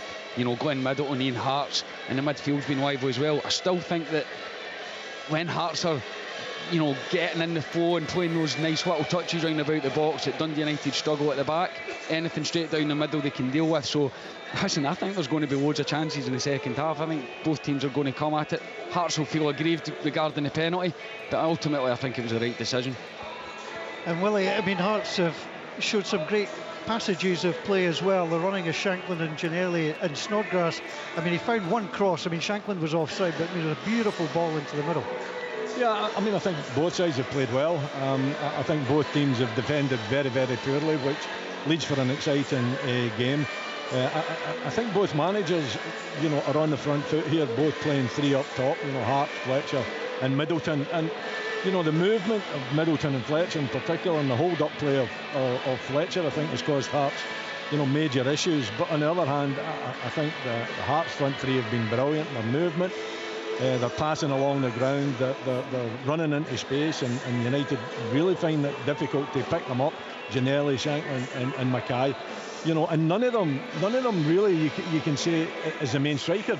Glenn Middleton, Ian Hearts, and the midfield's been lively as well. I still think that when Hearts are getting in the flow and playing those nice little touches round about the box, that Dundee United struggle at the back. Anything straight down the middle they can deal with. So listen, I think there's going to be loads of chances in the second half. I think both teams are going to come at it. Hearts will feel aggrieved regarding the penalty, but ultimately I think it was the right decision. And Willie, I mean, Hearts have showed some great passages of play as well. They're running a Shankland and Ginnelly and Snodgrass. I mean, he found one cross. I mean, Shankland was offside, but it was a beautiful ball into the middle. Yeah, I mean, I think both sides have played well. I think both teams have defended very, very poorly, which leads for an exciting game. I think both managers, are on the front foot here, both playing 3 up top. Hart, Fletcher, and Middleton, and the movement of Middleton and Fletcher in particular, and the hold-up play of Fletcher, I think, has caused Hearts, major issues. But on the other hand, I think the Hearts front 3 have been brilliant. Their movement. They're passing along the ground, they're running into space, and United really find it difficult to pick them up. Ginnelly, Shankland and Mackay. and none of them really you can say is the main striker.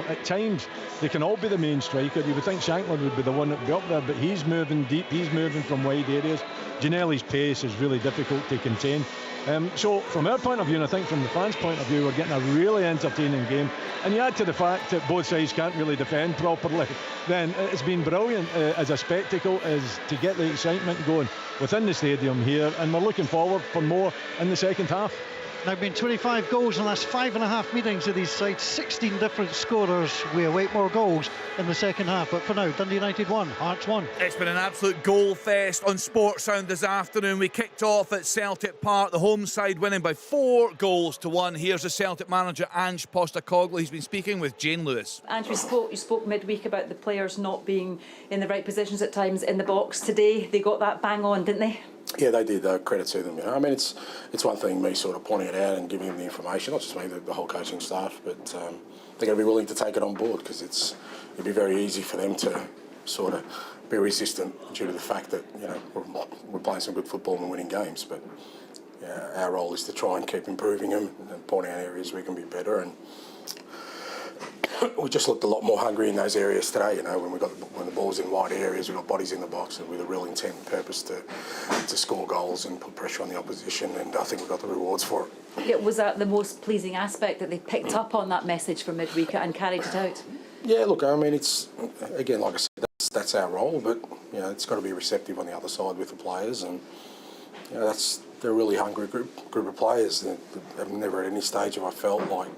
At times they can all be the main striker. You would think Shankland would be the one that would be up there, but he's moving deep, he's moving from wide areas. Ginnelli's pace is really difficult to contain. So from our point of view, and I think from the fans' point of view, we're getting a really entertaining game. And you add to the fact that both sides can't really defend properly, then it's been brilliant as a spectacle, as to get the excitement going within the stadium here, and we're looking forward for more in the second half. Now been 25 goals in the last 5.5 meetings of these sides, 16 different scorers. We await more goals in the second half, but for now, Dundee United 1, Hearts 1. It's been an absolute goal fest on Sports Sound this afternoon. We kicked off at Celtic Park, the home side winning by 4 goals to 1. Here's the Celtic manager, Ange Postecoglou. He's been speaking with Jane Lewis. Ange, you spoke midweek about the players not being in the right positions at times in the box. Today, they got that bang on, didn't they? Yeah, they did. Credit to them. I mean, it's one thing me sort of pointing it out and giving them the information, not just me, the whole coaching staff, but they're going to be willing to take it on board, because it'd be very easy for them to sort of be resistant due to the fact that we're playing some good football and winning games. But our role is to try and keep improving them and pointing out areas we can be better. And we just looked a lot more hungry in those areas today. When the ball's in wide areas, we've got bodies in the box, and with a real intent and purpose to score goals and put pressure on the opposition. And I think we got the rewards for it. Yeah, was that the most pleasing aspect, that they picked up on that message from midweek and carried it out? Yeah, look, I mean, it's again, like I said, that's our role, but it's got to be receptive on the other side with the players, and they're a really hungry group of players. I've never at any stage have I felt like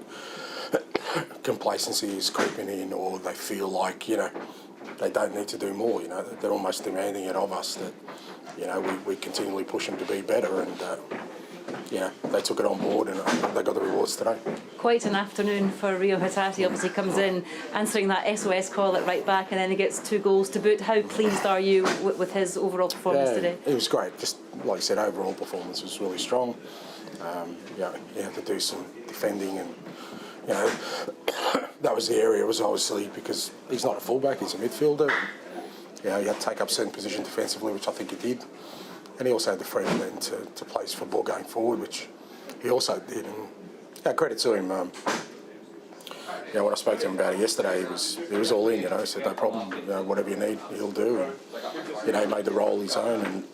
complacency is creeping in, or they feel like they don't need to do more. They're almost demanding it of us that we continually push them to be better, and they took it on board, and they got the rewards today. Quite an afternoon for Rio Hatate. Obviously comes in answering that SOS call at right back, and then he gets 2 goals to boot. How pleased are you with his overall performance today? It was great. Just like you said, overall performance was really strong. You had to do some defending, and that was the area. It was obviously because he's not a fullback, he's a midfielder. He had to take up certain position defensively, which I think he did. And he also had the freedom then to play his football going forward, which he also did. And credit to him. When I spoke to him about it yesterday, he was all in. He said no problem. Whatever you need, he'll do. And he made the role his own. And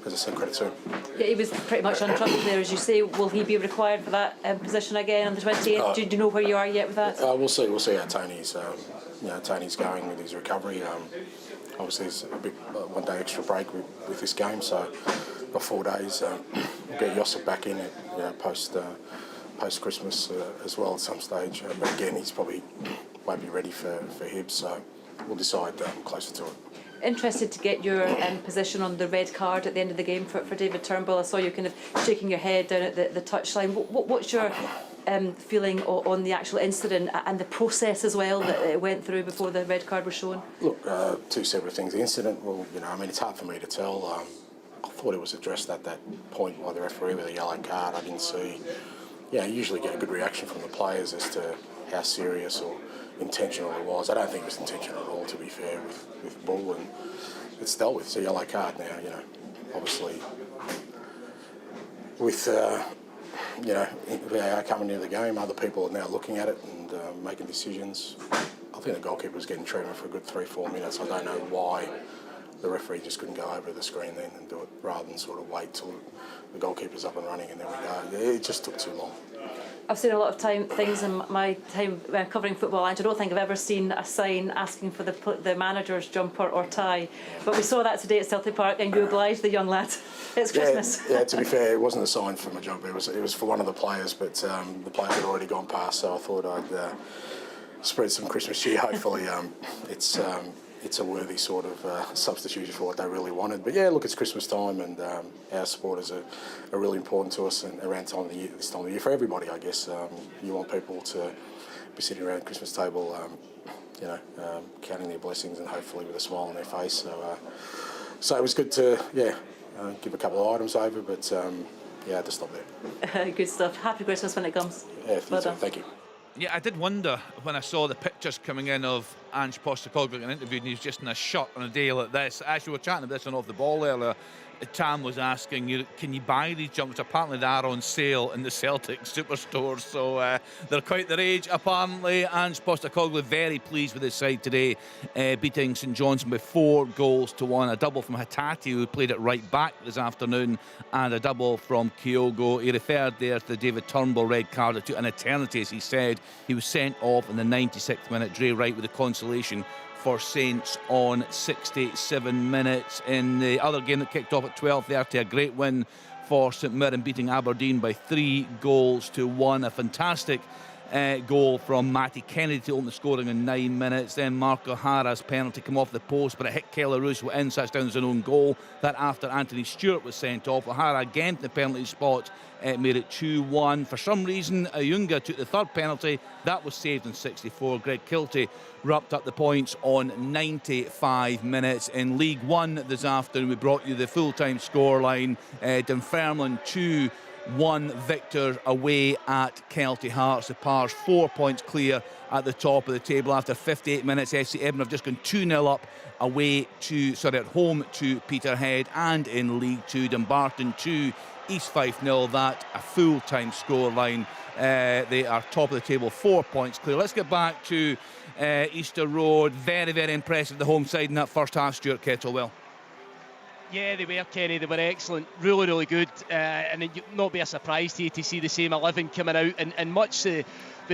as I said, credit to him. Yeah, he was pretty much untroubled there, as you say. Will he be required for that position again on the 28th? Do you know where you are yet with that? We'll see. We'll see how Tony's going with his recovery. Obviously, there's a bit 1 day extra break with this game, so got 4 days. We'll get Josip back in post Christmas as well at some stage. But again, he's probably won't be ready for Hibs, so we'll decide closer to it. Interested to get your position on the red card at the end of the game for David Turnbull. I saw you kind of shaking your head down at the touchline. What's your feeling on the actual incident and the process as well that it went through before the red card was shown? Look, 2 separate things. The incident, well, it's hard for me to tell. I thought it was addressed at that point by the referee with a yellow card. I didn't see. You usually get a good reaction from the players as to how serious or intentional it was. I don't think it was intentional at all, to be fair, with Bull, and it's dealt with. It's a yellow card now, obviously with VAR coming into the game, other people are now looking at it and making decisions. I think the goalkeeper was getting treatment for a good 3-4 minutes. I don't know why the referee just couldn't go over the screen then and do it, rather than sort of wait till the goalkeeper's up and running and then we go. It just took too long. I've seen a lot of things in my time covering football, and I don't think I've ever seen a sign asking for the manager's jumper or tie. But we saw that today at Celtic Park, and you obliged the young lad. It's Christmas. Yeah, to be fair, it wasn't a sign for my jumper. It was for one of the players, but the player had already gone past, so I thought I'd spread some Christmas cheer. Hopefully, it's a worthy sort of substitution for what they really wanted. But yeah, look, it's Christmas time, and our supporters are really important to us, and around this time of the year for everybody, I guess. You want people to be sitting around the Christmas table, counting their blessings and hopefully with a smile on their face. So it was good to give a couple of items over, but I had to stop there. Good stuff. Happy Christmas when it comes. Yeah, thank you. Yeah, I did wonder when I saw the pictures coming in of Ange Postecoglou getting interviewed, and he was just in a shirt on a day like this. As you were chatting about this and off the ball earlier, Tam was asking, can you buy these jumpers? Apparently they are on sale in the Celtic superstores, so they're quite the rage apparently. Ange Postecoglou very pleased with his side today, beating St Johnstone by 4-1, a double from Hattati, who played it right back this afternoon, and a double from Kyogo. He referred there to the David Turnbull red card. It took an eternity, as he said. He was sent off in the 96th minute. Dre Wright with the consolation for Saints on 67 minutes. In the other game that kicked off at 12:30, a great win for St Mirren, beating Aberdeen by 3-1. A fantastic goal from Matty Kennedy to open the scoring in 9 minutes. Then Mark O'Hara's penalty came off the post, but it hit Kelly Roos in, so that's down as an own goal. That after Anthony Stewart was sent off. O'Hara again to the penalty spot, made it 2-1. For some reason, Ayunga took the third penalty. That was saved in 64. Greg Kiltie wrapped up the points on 95 minutes. In League One this afternoon, we brought you the full-time scoreline. Dunfermline 2-1 victor away at Kelty Hearts. The Pars 4 points clear at the top of the table after 58 minutes. FC Edinburgh have just gone 2-0 up at home to Peterhead. And in League Two, Dumbarton 2, East Fife 0. That a full-time scoreline. They are top of the table, 4 points clear. Let's get back to Easter Road. Very, very impressive, the home side in that first half, Stuart Kettlewell. Yeah, they were, Kenny. They were excellent. Really, really good. And it would not be a surprise to you to see the same 11 coming out and much the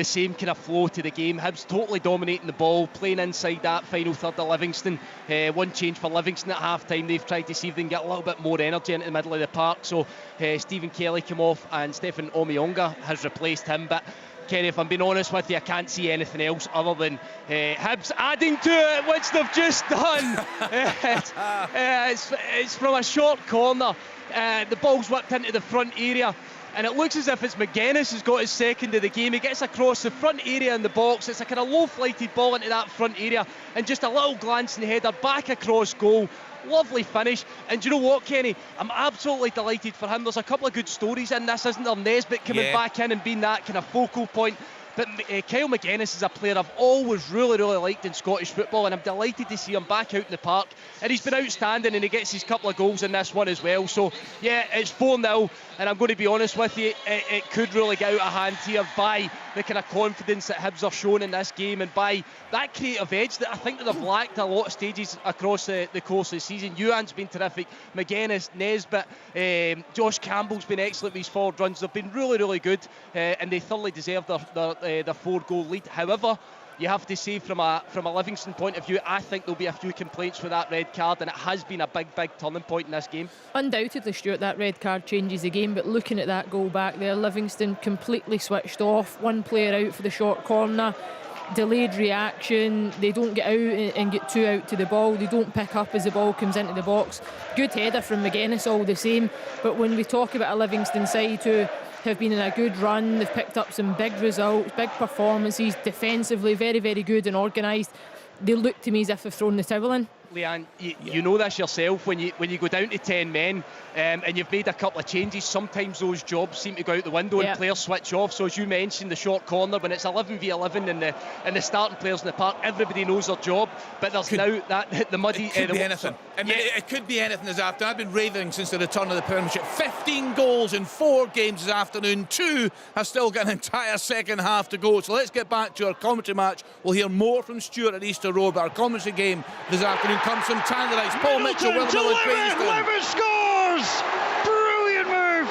same kind of flow to the game. Hibs totally dominating the ball, playing inside that final third of Livingston. One change for Livingston at half-time. They've tried to see if they can get a little bit more energy into the middle of the park. So Stephen Kelly came off and Stephen Omiyonga has replaced him. But Kenny, if I'm being honest with you, I can't see anything else other than Hibs adding to it, which they've just done. It's from a short corner. The ball's whipped into the front area, and it looks as if it's McGuinness who's got his second of the game. He gets across the front area in the box. It's a kind of low-flighted ball into that front area, and just a little glancing header back across goal. Lovely finish. And do you know what, Kenny? I'm absolutely delighted for him. There's a couple of good stories in this, isn't there? Nesbitt coming back in and being that kind of focal point. But Kyle McGuinness is a player I've always really, really liked in Scottish football, and I'm delighted to see him back out in the park. And he's been outstanding, and he gets his couple of goals in this one as well. So, yeah, it's 4-0, and I'm going to be honest with you, it could really get out of hand here by the kind of confidence that Hibs are showing in this game, and by that creative edge that I think that they've lacked a lot of stages across the course of the season. Ewan's been terrific, McGuinness, Nesbitt, Josh Campbell's been excellent with his forward runs. They've been really, really good, and they thoroughly deserve their 4-goal lead. However, you have to say from a Livingston point of view, I think there'll be a few complaints for that red card, and it has been a big turning point in this game. Undoubtedly, Stuart, that red card changes the game, but looking at that goal back there, Livingston completely switched off. One player out for the short corner, delayed reaction, they don't get out and get two out to the ball, they don't pick up as the ball comes into the box. Good header from McGuinness all the same, but when we talk about a Livingston side who have been in a good run, they've picked up some big results, big performances, defensively very, very good and organised, they look to me as if they've thrown the towel in. Leanne, you know this yourself, when you go down to 10 men and you've made a couple of changes, sometimes those jobs seem to go out the window and players switch off. So as you mentioned, the short corner, when it's 11v11 and the starting players in the park, everybody knows their job, but there's now that the muddy... It could be anything. I mean, it could be anything this afternoon. I've been raving since the return of the Premiership. 15 goals in 4 games this afternoon. 2 have still got an entire second half to go. So let's get back to our commentary match. We'll hear more from Stuart at Easter Road, but our commentary game this afternoon comes from Tannadice. Paul Mitchell, William Levitt scores! Brilliant move!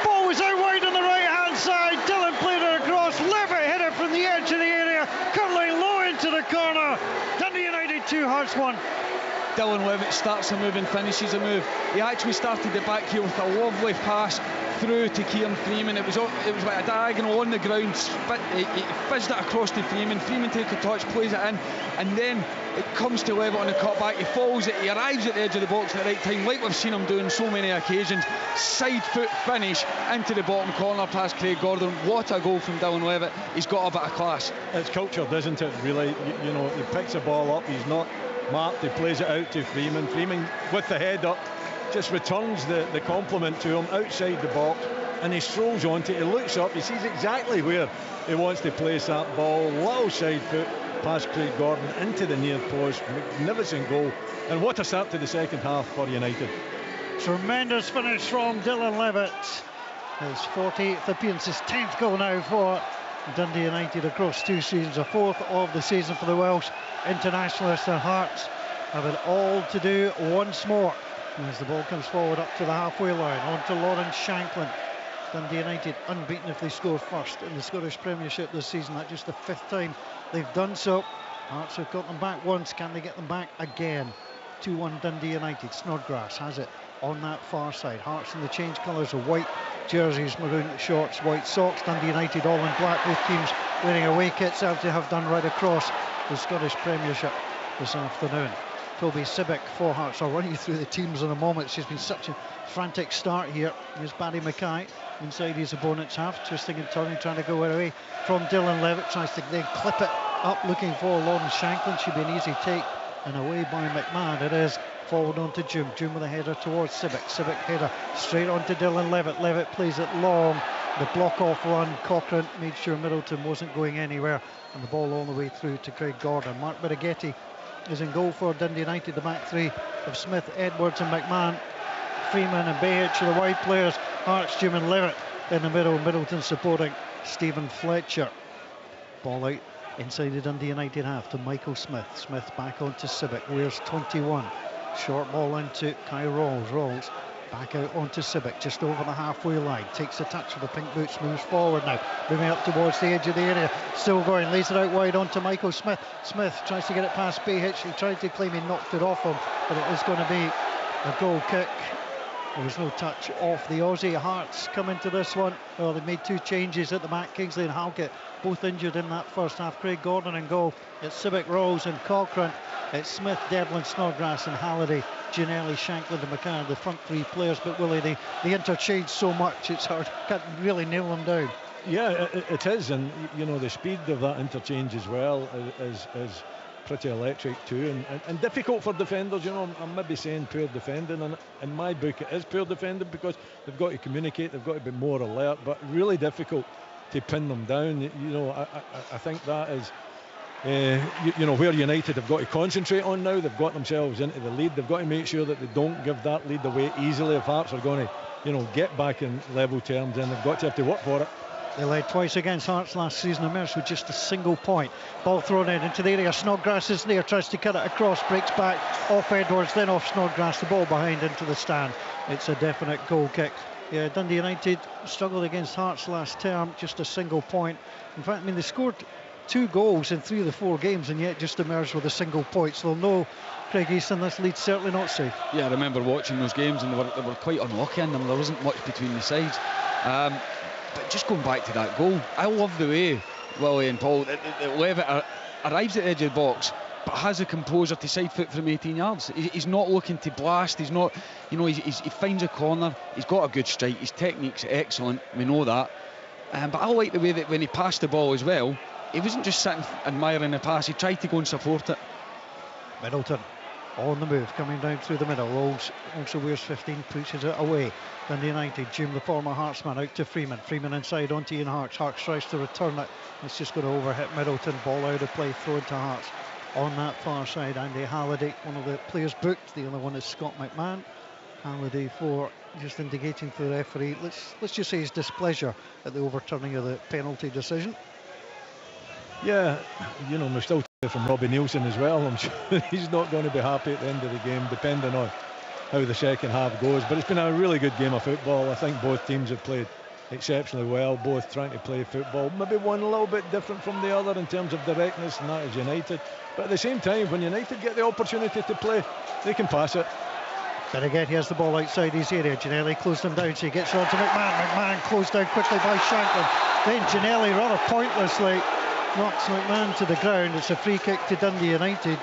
Ball was out wide on the right-hand side. Dylan played it across. Levitt hit it from the edge of the area, curling low into the corner. Dundee United 2, Hearts 1. Dylan Levitt starts a move and finishes a move. He actually started it back here with a lovely pass through to Kieran Freeman. It was like a diagonal on the ground. He fizzed it across to Freeman. Freeman takes a touch, plays it in, and then it comes to Levitt on the cutback. He follows it. He arrives at the edge of the box at the right time, like we've seen him do on so many occasions. Side foot finish into the bottom corner past Craig Gordon. What a goal from Dylan Levitt. He's got a bit of class. It's cultured, isn't it? Really, you know, he picks the ball up. He's not marked. He plays it out to Freeman. Freeman with the head up just returns the compliment to him outside the box, and he strolls onto it. He looks up, he sees exactly where he wants to place that ball. Little side foot past Craig Gordon into the near post. Magnificent goal, and what a start to the second half for United. Tremendous finish from Dylan Levitt. His 48th appearance, his 10th goal now for Dundee United across 2 seasons, a 4th of the season for the Welsh internationalists. And Hearts have it all to do once more as the ball comes forward up to the halfway line, on to Lawrence Shanklin. Dundee United unbeaten if they score first in the Scottish Premiership this season. That's just the 5th time they've done so. Hearts have got them back once. Can they get them back again? 2-1 Dundee United. Snodgrass has it on that far side. Hearts in the change colours of white jerseys, maroon shorts, white socks. Dundee United all in black. Both teams wearing away kits, as they have done right across the Scottish Premiership this afternoon. Toby Sibbick for Hearts. I'll run you through the teams in a moment. It's just been such a frantic start here. Here's Barry Mackay inside his opponent's half, twisting and turning, trying to go away from Dylan Levitt. Tries to then clip it up, looking for Lawrence Shanklin. Should be an easy take, and away by McMahon. It is forward on to Jim. Jim with a header towards Sibbick. Sibbick header straight on to Dylan Levitt. Levitt plays it long. The block off run. Cochrane made sure Middleton wasn't going anywhere, and the ball all the way through to Craig Gordon. Mark Birighetti is in goal for Dundee United. The back three of Smith, Edwards and McMahon. Freeman and Behich are the wide players. Hearts, Jim and Levitt in the middle. Middleton supporting Stephen Fletcher. Ball out inside the Dundee United half to Michael Smith. Smith back on to Sibbick. Wears 21. Short ball into Kai Rawls. Rawls back out onto Sibbick, just over the halfway line. Takes a touch with the pink boots, moves forward now, moving up towards the edge of the area. Still going, lays it out wide onto Michael Smith. Smith tries to get it past Behich. He tried to claim he knocked it off him, but it is going to be a goal kick. There was no touch off the Aussie. Hearts come into this one. Well, they made 2 changes at the back. Kingsley and Halkett both injured in that first half. Craig Gordon in goal. It's Sibbick, Rose and Cochrane. It's Smith, Devlin, Snodgrass and Halliday. Gianelli, Shanklin and McCann, the front 3 players. But Willie, they interchange so much, it's hard. Can't really nail them down. Yeah, it is. And, you know, the speed of that interchange as well is pretty electric too, and difficult for defenders. You know, I'm maybe saying poor defending, and in my book it is poor defending because they've got to communicate, they've got to be more alert, but really difficult to pin them down. You know, I think that is you know, where United have got to concentrate on now. They've got themselves into the lead. They've got to make sure that they don't give that lead away easily. If Hearts are going to, you know, get back in level terms, then they've got to have to work for it. They led twice against Hearts last season, emerged with just a single point. Ball thrown in into the area. Snodgrass is there, tries to cut it across, breaks back off Edwards, then off Snodgrass. The ball behind into the stand. It's a definite goal kick. Yeah, Dundee United struggled against Hearts last term, just a single point. In fact, I mean, they scored 2 goals in 3 of the 4 games and yet just emerged with a single point. So they'll know, Craig Easton, this lead's certainly not safe. Yeah, I remember watching those games and they were quite unlucky in them. There wasn't much between the sides. But just going back to that goal, I love the way Willie and Paul Levitt arrives at the edge of the box but has a composure to side foot from 18 yards. He's not looking to blast. He's not, you know, he finds a corner. He's got a good strike. His technique's excellent. We know that. But I like the way that when he passed the ball as well, he wasn't just sitting admiring the pass. He tried to go and support it. Middleton on the move, coming down through the middle. Rolls also wears 15, pushes it away. Dundee United, Jim, the former Heartsman, out to Freeman. Freeman inside onto Ian Hearts. Hearts tries to return it. It's just going to overhit Middleton. Ball out of play, thrown to Hearts. On that far side, Andy Halliday, one of the players booked. The other one is Scott McMahon. Halliday for just indicating to the referee, let's just say his displeasure at the overturning of the penalty decision. Yeah, you know, we're still from Robbie Nielsen as well. I'm sure he's not going to be happy at the end of the game, depending on how the second half goes. But it's been a really good game of football. I think both teams have played exceptionally well, both trying to play football. Maybe one a little bit different from the other in terms of directness, and that is United. But at the same time, when United get the opportunity to play, they can pass it. But again, he has the ball outside his area. Gianelli closed him down, so he gets on to McMahon. McMahon closed down quickly by Shanklin. Then Gianelli rather pointlessly knocks McMahon to the ground. It's a free kick to Dundee United.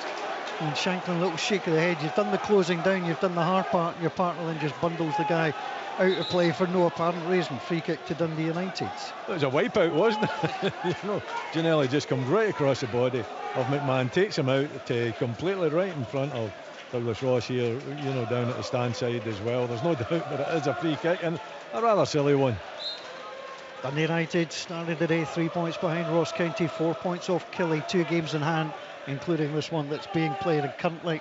And Shanklin, a little shake of the head. You've done the closing down, you've done the hard part, and your partner then just bundles the guy out of play for no apparent reason. Free kick to Dundee United. It was a wipeout, wasn't it? You know, Gianelli just comes right across the body of McMahon, takes him out to completely right in front of Douglas Ross here, you know, down at the stand side as well. There's no doubt that it is a free kick, and a rather silly one. Dundee United started the day 3 points behind Ross County, 4 points off Killie, 2 games in hand, including this one that's being played. And currently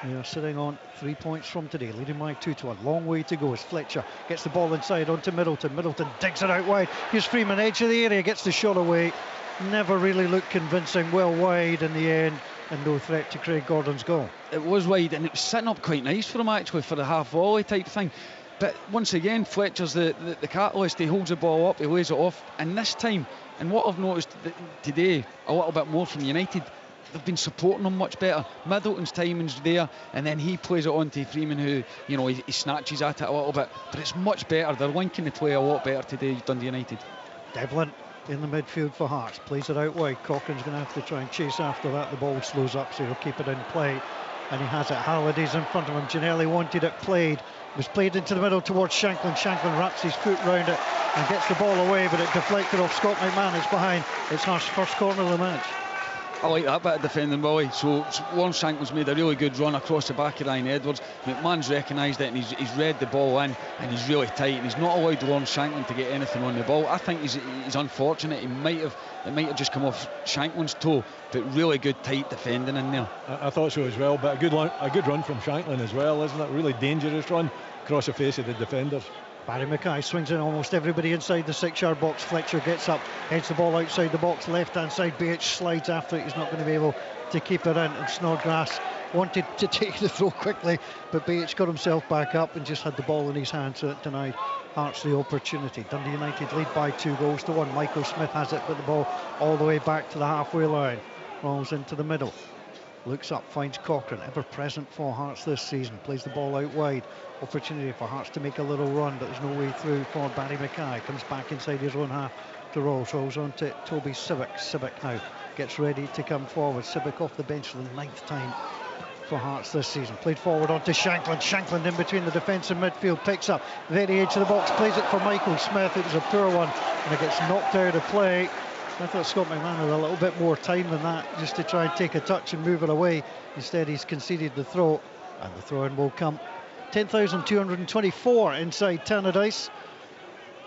They are sitting on 3 points from today, leading by 2-1. Long way to go as Fletcher gets the ball inside onto Middleton. Middleton digs it out wide. Here's Freeman, edge of the area, gets the shot away. Never really looked convincing, well wide in the end, and no threat to Craig Gordon's goal. It was wide, and it was setting up quite nice for him actually, for the half volley type thing. But once again, Fletcher's the catalyst. He holds the ball up, he lays it off, and this time, and what I've noticed today a little bit more from United, they've been supporting him much better. Middleton's timing's there, and then he plays it on to Freeman, who, you know, he snatches at it a little bit, but it's much better. They're linking the play a lot better today, Dundee United. Devlin in the midfield for Hearts, plays it out wide. Cochrane's going to have to try and chase after that. The ball slows up, so he'll keep it in play, and he has it. Halliday's in front of him. Ginnelly wanted it played. It was played into the middle towards Shanklin. Shanklin wraps his foot round it and gets the ball away, but it deflected off Scott McMahon. It's behind. It's Hearts' first corner of the match. I like that bit of defending, Willie. So Lawrence Shanklin's made a really good run across the back of Ryan Edwards. McMahon's recognised it, and he's read the ball in, and he's really tight, and he's not allowed Lawrence Shanklin to get anything on the ball. I think he's unfortunate. It might have just come off Shanklin's toe, but really good tight defending in there. I thought so as well, but a good run from Shanklin as well, isn't it? Really dangerous run across the face of the defenders. Barry Mackay swings in almost everybody inside the 6-yard box. Fletcher gets up, heads the ball outside the box, left-hand side. BH slides after it. He's not going to be able to keep it in. And Snodgrass wanted to take the throw quickly, but BH got himself back up and just had the ball in his hand, so it denied Hearts the opportunity. Dundee United lead by 2-1. Michael Smith has it, but the ball all the way back to the halfway line. Rolls into the middle. Looks up, finds Cochrane, ever present for Hearts this season. Plays the ball out wide. Opportunity for Hearts to make a little run, but there's no way through for Barry Mackay. Comes back inside his own half to Rolls on to Toby Civic. Civic now gets ready to come forward. Civic off the bench for the 9th time for Hearts this season. Played forward onto Shanklin. Shanklin in between the defence and midfield. Picks up, very edge of the box. Plays it for Michael Smith. It was a poor one, and it gets knocked out of play. I thought Scott McMahon had a little bit more time than that just to try and take a touch and move it away. Instead, he's conceded the throw, and the throw-in will come. 10,224 inside Tannadice.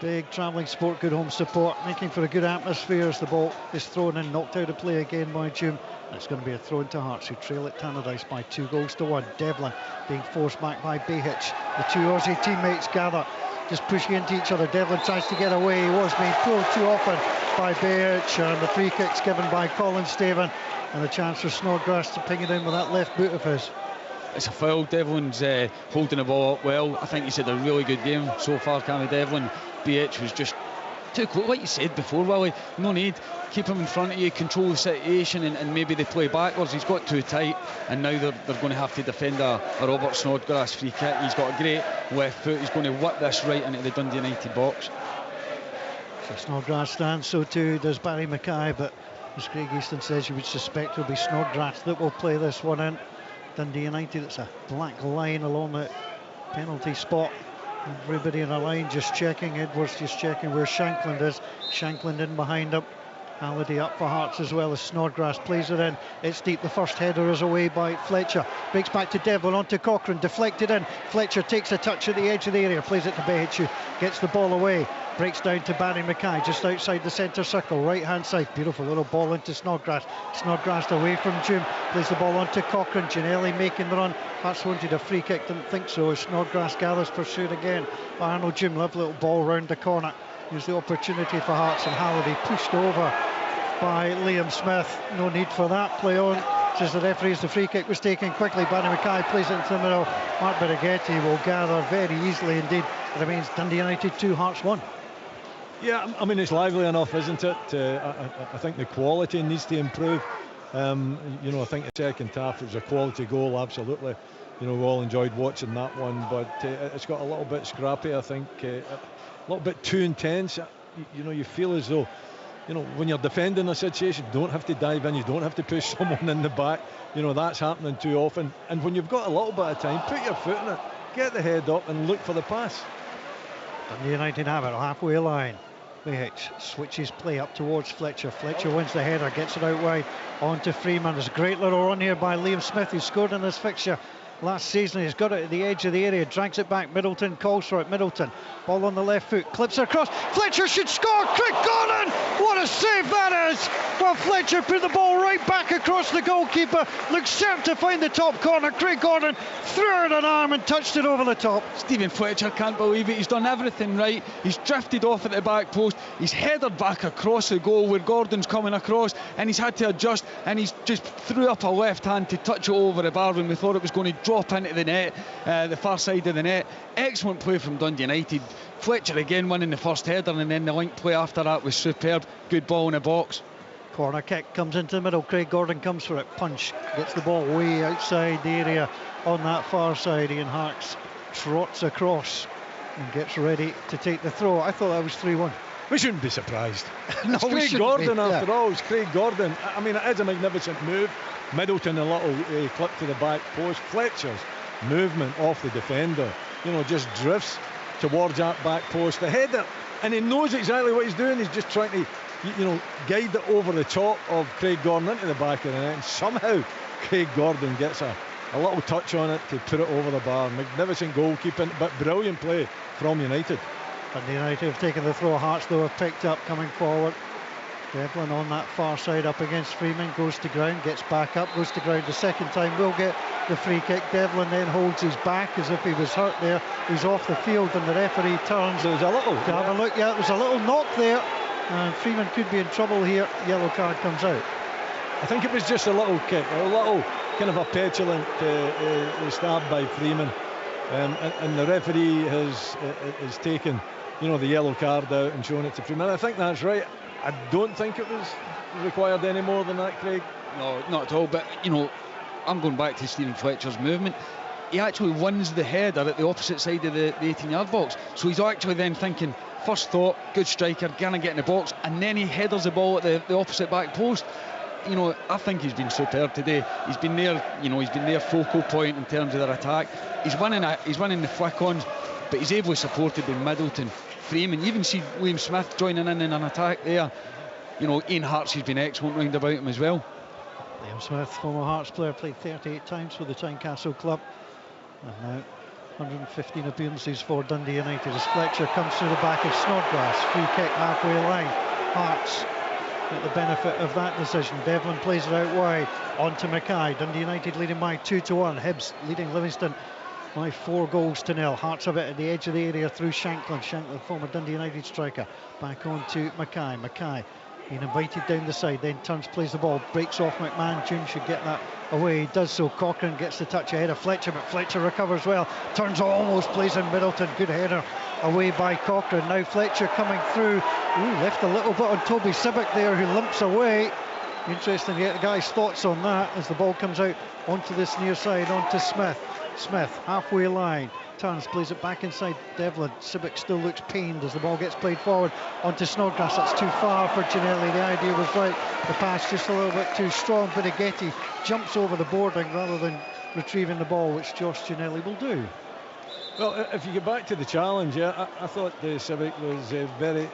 Big travelling sport, good home support, making for a good atmosphere as the ball is thrown in, knocked out of play again by June. It's going to be a throw into Hearts, who trail at Tannadice by 2-1. Devlin being forced back by Behich. The two Aussie teammates gather, just pushing into each other. Devlin tries to get away. He was being pulled too often by Behich, and the free kick's given by Colin Staven, and the chance for Snodgrass to ping it in with that left boot of his. It's a foul. Devlin's holding the ball up well. I think he's had a really good game so far, Cammy Devlin. BH was just too close, like you said before, Willie. No need. Keep him in front of you, control the situation, and maybe they play backwards. He's got too tight, and now they're going to have to defend a Robert Snodgrass free kick. He's got a great left foot. He's going to whip this right into the Dundee United box. So Snodgrass stands, so too does Barry Mackay, but as Craig Easton says, you would suspect it'll be Snodgrass that will play this one in. Dundee United, it's a black line along the penalty spot. Everybody in a line just checking. Edwards just checking where Shanklin is. Shanklin in behind him. Halliday up for Hearts as well as Snodgrass plays it in. It's deep. The first header is away by Fletcher. Breaks back to Devlin, onto Cochrane, deflected in. Fletcher takes a touch at the edge of the area, plays it to Behich, who gets the ball away. Breaks down to Barry Mackay just outside the centre circle, right hand side. Beautiful little ball into Snodgrass. Snodgrass away from June, plays the ball onto Cochrane. Ginnelly making the run. Hearts wanted a free kick, didn't think so. Snodgrass gathers pursuit again by Arnold June. Lovely little ball round the corner. Here's the opportunity for Hearts, and Halliday pushed over by Liam Smith. No need for that. Play on, says the referee, as the free kick was taken quickly. Barry Mackay plays it into the middle. Mark Birighetti will gather very easily indeed. It remains Dundee United 2, Hearts 1. Yeah, I mean, it's lively enough, isn't it? I think the quality needs to improve. You know, I think the second half, it was a quality goal, absolutely. You know, we all enjoyed watching that one, but it's got a little bit scrappy, I think. A little bit too intense. You know, you feel as though, you know, when you're defending a situation, you don't have to dive in, you don't have to push someone in the back. You know, that's happening too often. And when you've got a little bit of time, put your foot in it, get the head up and look for the pass. Dundee United have it, halfway line. Behich switches play up towards Fletcher. Fletcher wins the header, gets it out wide on to Freeman. There's a great little run here by Liam Smith, who scored in this fixture last season. He's got it at the edge of the area, drags it back. Middleton calls for it. Middleton, ball on the left foot, clips it across. Fletcher should score. Craig Gordon, what a save that is! Well, Fletcher put the ball right back across the goalkeeper. Looked sharp to find the top corner. Craig Gordon threw out an arm and touched it over the top. Stephen Fletcher can't believe it. He's done everything right. He's drifted off at the back post. He's headed back across the goal where Gordon's coming across, and he's had to adjust, and he's just threw up a left hand to touch it over the bar when we thought it was going to drop into the net, the far side of the net. Excellent play from Dundee United. Fletcher again winning the first header, and then the link play after that was superb. Good ball in the box. Corner kick comes into the middle. Craig Gordon comes for it. Punch. Gets the ball way outside the area on that far side. Ian Harkes trots across and gets ready to take the throw. I thought that was 3-1. We shouldn't be surprised. No, it's Craig Gordon after all. It's Craig Gordon. I mean, it is a magnificent move. Middleton, a little clip to the back post. Fletcher's movement off the defender, just drifts towards that back post. The header, and he knows exactly what he's doing. He's just trying to, guide it over the top of Craig Gordon into the back of the net. And somehow Craig Gordon gets a little touch on it to put it over the bar. Magnificent goalkeeping, but brilliant play from United. And United have taken the throw. Hearts, though, have picked up coming forward. Devlin on that far side up against Freeman, goes to ground, gets back up, goes to ground the second time, will get the free kick. Devlin then holds his back as if he was hurt there. He's off the field and the referee turns. There's a little. To have a look. Yeah, there's a little knock there. And Freeman could be in trouble here. Yellow card comes out. I think it was just a little kick, a little kind of a petulant stab by Freeman. And the referee has taken, the yellow card out and shown it to Freeman. I think that's right. I don't think it was required any more than that, Craig. No, not at all. But, I'm going back to Stephen Fletcher's movement. He actually wins the header at the opposite side of the 18-yard box. So he's actually then thinking, first thought, good striker, gonna get in the box, and then he headers the ball at the opposite back post. I think he's been superb today. He's been their focal point in terms of their attack. He's winning the flick-ons, but he's ably supported by Middleton, Freeman. You even see William Smith joining in an attack there. Ian Harkes has been excellent round about him as well. Liam Smith, former Hearts player, played 38 times for the Tynecastle club, and now 115 appearances for Dundee United as Fletcher comes through the back of Snodgrass. Free kick halfway line. Hearts get the benefit of that decision. Devlin plays it out wide onto Mackay. Dundee United leading by 2-1. Hibs leading Livingston by 4-0. Hearts have it at the edge of the area through Shanklin. Shanklin, former Dundee United striker, back on to Mackay. Mackay being invited down the side, then turns, plays the ball, breaks off McMahon. June should get that away. He does so. Cochrane gets the touch ahead of Fletcher, but Fletcher recovers well. Turns, almost plays in Middleton. Good header away by Cochrane. Now Fletcher coming through. Left a little bit on Toby Sibic there, who limps away. Interesting to get the guy's thoughts on that as the ball comes out onto this near side, onto Smith. Smith, halfway line, turns, plays it back inside Devlin. Sibic still looks pained as the ball gets played forward onto Snodgrass. That's too far for Ginnelly. The idea was right, the pass just a little bit too strong, but Getty jumps over the boarding rather than retrieving the ball, which Josh Ginnelly will do. Well, if you get back to the challenge, I thought Sibic was very,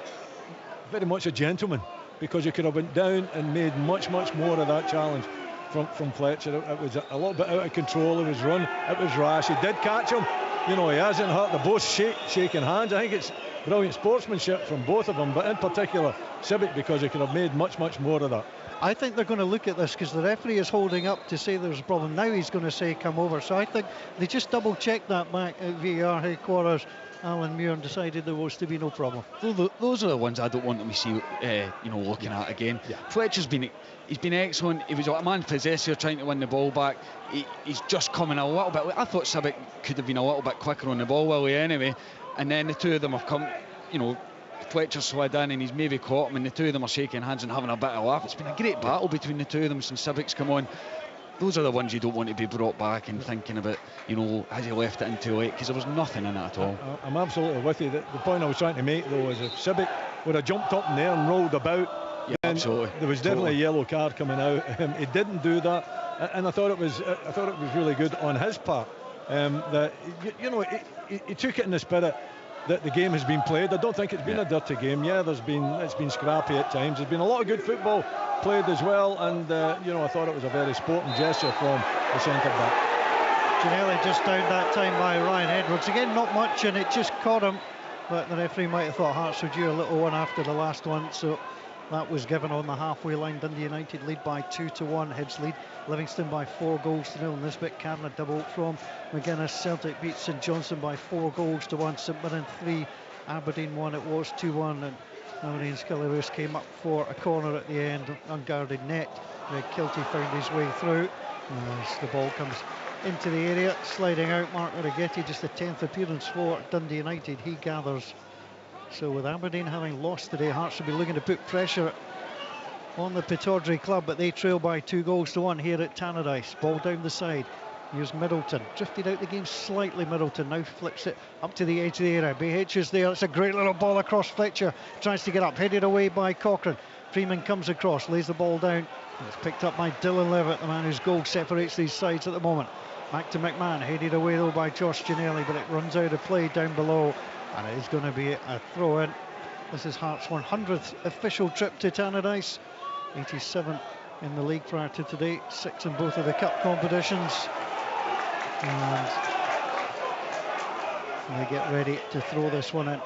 very much a gentleman, because he could have went down and made much more of that challenge from Fletcher. It was a little bit out of control of his run. It was rash. He did catch him. He hasn't hurt. They're both shaking hands. I think it's brilliant sportsmanship from both of them, but in particular Sibic, because he could have made much more of that. I think they're going to look at this because the referee is holding up to say there's a problem. Now he's going to say come over. So I think they just double checked that back at VAR headquarters, Alan Muir, and decided there was to be no problem. Those are the ones I don't want them to see, looking at again. Yeah. Fletcher's been excellent. He was a man possessor trying to win the ball back. He's just coming a little bit. I thought Sibic could have been a little bit quicker on the ball, Willie, anyway. And then the two of them have come, Fletcher slid in and he's maybe caught him, and the two of them are shaking hands and having a bit of a laugh. It's been a great battle between the two of them since Sibic's come on. Those are the ones you don't want to be brought back and thinking about, has he left it in too late? Because there was nothing in it at all. I'm absolutely with you. The point I was trying to make, though, is if Sibic would have jumped up in there and rolled about, absolutely, there was definitely a yellow card coming out. He didn't do that, and I thought it was really good on his part. That he took it in the spirit that the game has been played. I don't think it's been a dirty game. It's been scrappy at times. There's been a lot of good football played as well, and I thought it was a very sporting gesture from the centre back. Ginnelly just down that time by Ryan Edwards. Again, not much, and it just caught him, but the referee might have thought Hearts were due a little one after the last one, so that was given on the halfway line. Dundee United lead by 2-1. Hibs lead Livingston by 4-0. Nisbet, Kavanagh double from McGuinness. Celtic beat St Johnstone by 4-1. St Mirren 3, Aberdeen 1. It was 2-1, and Aberdeen Scully came up for a corner at the end, unguarded net. Greg Kiltie found his way through as the ball comes into the area, sliding out. Mark Rigetti, just the 10th appearance for Dundee United, he gathers. So with Aberdeen having lost today, Hearts will be looking to put pressure on the Pittodrie club, but they trail by 2-1 here at Tannadice. Ball down the side. Here's Middleton, drifted out the game slightly. Middleton now flips it up to the edge of the area. BH is there. It's a great little ball across. Fletcher tries to get up, headed away by Cochrane. Freeman comes across, lays the ball down. It's picked up by Dylan Levitt, the man whose goal separates these sides at the moment. Back to McMahon, headed away though by Josh Ginnelly, but it runs out of play down below, and it is going to be a throw-in. This is Hearts' 100th official trip to Tannadice. 87 in the league prior to today, 6 in both of the cup competitions. And they get ready to throw this one in,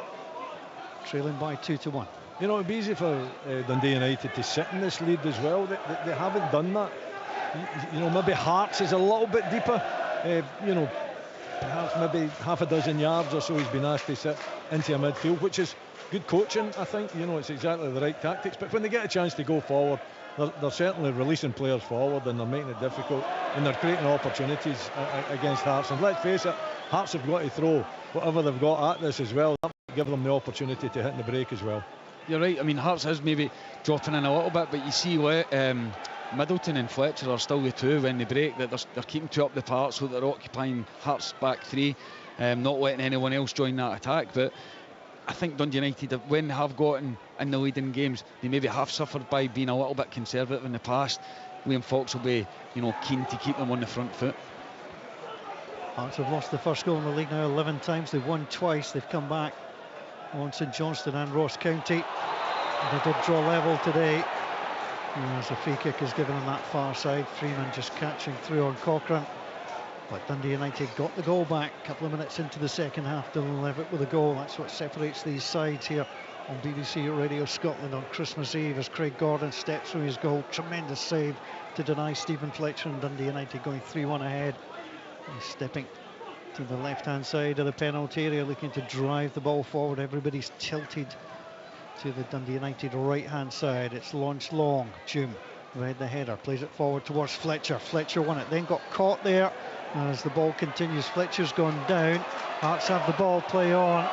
trailing by 2-1. You know, it'd be easy for Dundee United to sit in this lead as well. They haven't done that. You know, maybe Hearts is a little bit deeper. You know, perhaps maybe half a dozen yards or so he's been asked to sit into a midfield, which is good coaching, I think. You know, it's exactly the right tactics. But when they get a chance to go forward, they're certainly releasing players forward, and they're making it difficult, and they're creating opportunities against Hearts. And let's face it, Hearts have got to throw whatever they've got at this as well. That will give them the opportunity to hit in the break as well. You're right. I mean, Hearts is maybe dropping in a little bit, but you see what Middleton and Fletcher are still the two when they break, that they're keeping two up the park, so they're occupying Hearts back three, not letting anyone else join that attack. But I think Dundee United, when they have gotten in the lead in games, they maybe have suffered by being a little bit conservative in the past. Liam Fox will be, you know, keen to keep them on the front foot. Hearts have lost the first goal in the league now 11 times. They've won twice. They've come back on St Johnstone and Ross County. They did draw level today. As the free kick is given on that far side. Freeman just catching through on Cochrane. But Dundee United got the goal back a couple of minutes into the second half. Dylan Levitt with a goal. That's what separates these sides here on BBC Radio Scotland on Christmas Eve as Craig Gordon steps through his goal. Tremendous save to deny Stephen Fletcher, and Dundee United going 3-1 ahead. He's stepping to the left-hand side of the penalty area, looking to drive the ball forward. Everybody's tilted to the Dundee United right-hand side. It's launched long. Hume read the header, plays it forward towards Fletcher. Fletcher won it, then got caught there. As the ball continues, Fletcher's gone down. Hearts have the ball, play on,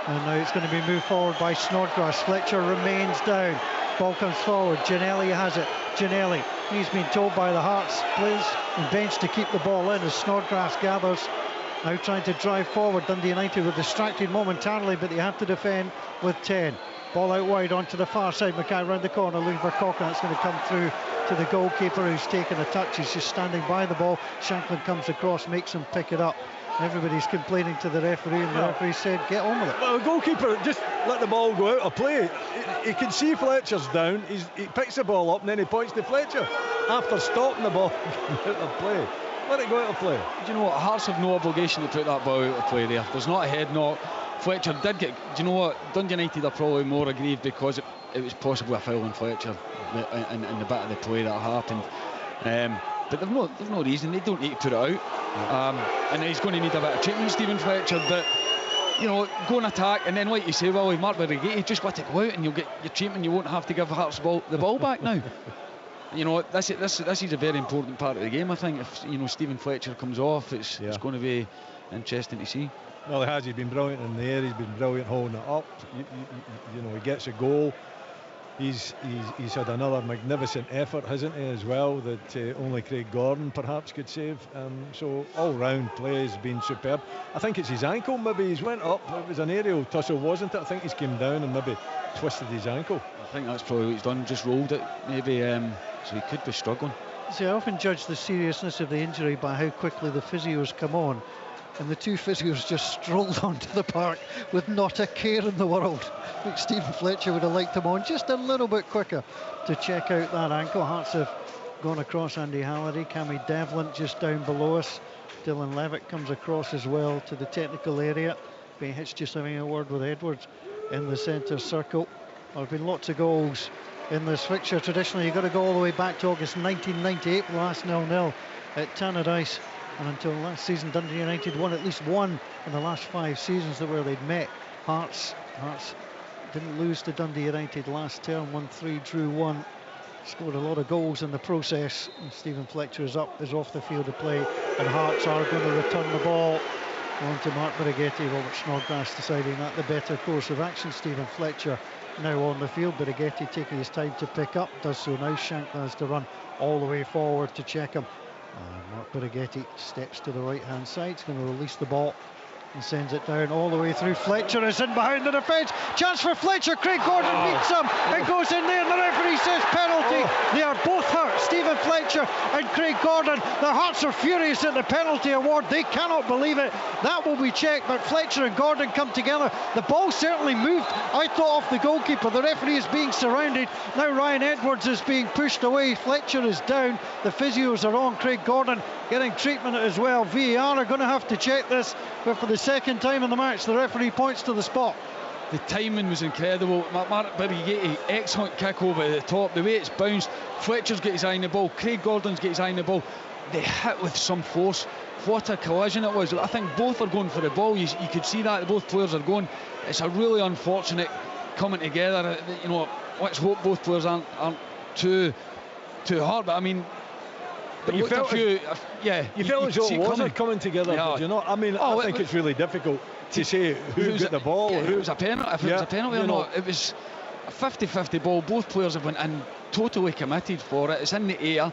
and now it's going to be moved forward by Snodgrass. Fletcher remains down. Ball comes forward. Ginnelly has it. Ginnelly, he's been told by the Hearts players and bench to keep the ball in as Snodgrass gathers. Now trying to drive forward. Dundee United were distracted momentarily, but they have to defend with 10. Ball out wide onto the far side. Mackay round the corner looking for Cochrane. It's going to come through to the goalkeeper, who's taken a touch. He's just standing by the ball. Shanklin comes across, makes him pick it up. Everybody's complaining to the referee, and the referee said, get on with it. Well, the goalkeeper just let the ball go out of play. He can see Fletcher's down. He picks the ball up and then he points to Fletcher after stopping the ball out of play. Let it go out of play. Do you know what? Hearts have no obligation to put that ball out of play there. There's not a head knock. Fletcher did get. Do you know what? Dundee United are probably more aggrieved because it was possibly a foul on Fletcher in the bit of the play that happened. But they've no reason. They don't need to put it out. And he's going to need a bit of treatment, Stephen Fletcher. But you know, go and attack, and then like you say, well, Mark Rigetti, just let it go out, and you'll get your treatment. You won't have to give Hearts the ball back now. You know, this is a very important part of the game. I think if Stephen Fletcher comes off, it's going to be interesting to see. Well, he has. He's been brilliant in the air. He's been brilliant holding it up. You know, he gets a goal. He's had another magnificent effort, hasn't he, as well, that only Craig Gordon perhaps could save. So all-round play has been superb. I think it's his ankle. Maybe he's went up. It was an aerial tussle, wasn't it? I think he's came down and maybe twisted his ankle. I think that's probably what he's done. Just rolled it, maybe. So he could be struggling. See, I often judge the seriousness of the injury by how quickly the physios come on. And the two physios just strolled onto the park with not a care in the world. I think Stephen Fletcher would have liked them on just a little bit quicker to check out that ankle. Hearts have gone across Andy Halliday. Cammy Devlin just down below us. Dylan Levitt comes across as well to the technical area. Behich just having a word with Edwards in the centre circle. There have been lots of goals in this fixture. Traditionally, you've got to go all the way back to August 1998, the last 0-0 at Tannadice. And until last season, Dundee United won at least one in the last 5 seasons where they'd met. Hearts didn't lose to Dundee United last term, won 3, drew 1. Scored a lot of goals in the process. And Stephen Fletcher is off the field of play, and Hearts are going to return the ball on to Mark Birighetti. Robert Snodgrass deciding that the better course of action. Stephen Fletcher now on the field. Birighetti taking his time to pick up, does so now. Shankland has to run all the way forward to check him. Mark Birighetti steps to the right hand side. He's going to release the ball and sends it down all the way through. Fletcher is in behind the defence. Chance for Fletcher. Craig Gordon beats him. It goes in there and the referee says penalty. They are both hurt, Stephen Fletcher and Craig Gordon. Their hearts are furious at the penalty award. They cannot believe it. That will be checked, but Fletcher and Gordon come together. The ball certainly moved, I thought, off the goalkeeper. The referee is being surrounded. Now Ryan Edwards is being pushed away. Fletcher is down. The physios are on. Craig Gordon getting treatment as well. VAR are going to have to check this, but for the second time in the match, the referee points to the spot. The timing was incredible. Mark Birighetti, excellent kick over the top. The way it's bounced, Fletcher's got his eye on the ball, Craig Gordon's got his eye on the ball. They hit with some force. What a collision it was. I think both are going for the ball. You could see that both players are going. It's a really unfortunate coming together. You know, let's hope both players aren't too hard. But I mean, but you felt you felt as though it wasn't coming together. Yeah. Did you know? I mean, I think it's really difficult to say who got the ball. If it was a penalty, or not. It was a 50-50 ball. Both players have went in totally committed for it. It's in the air.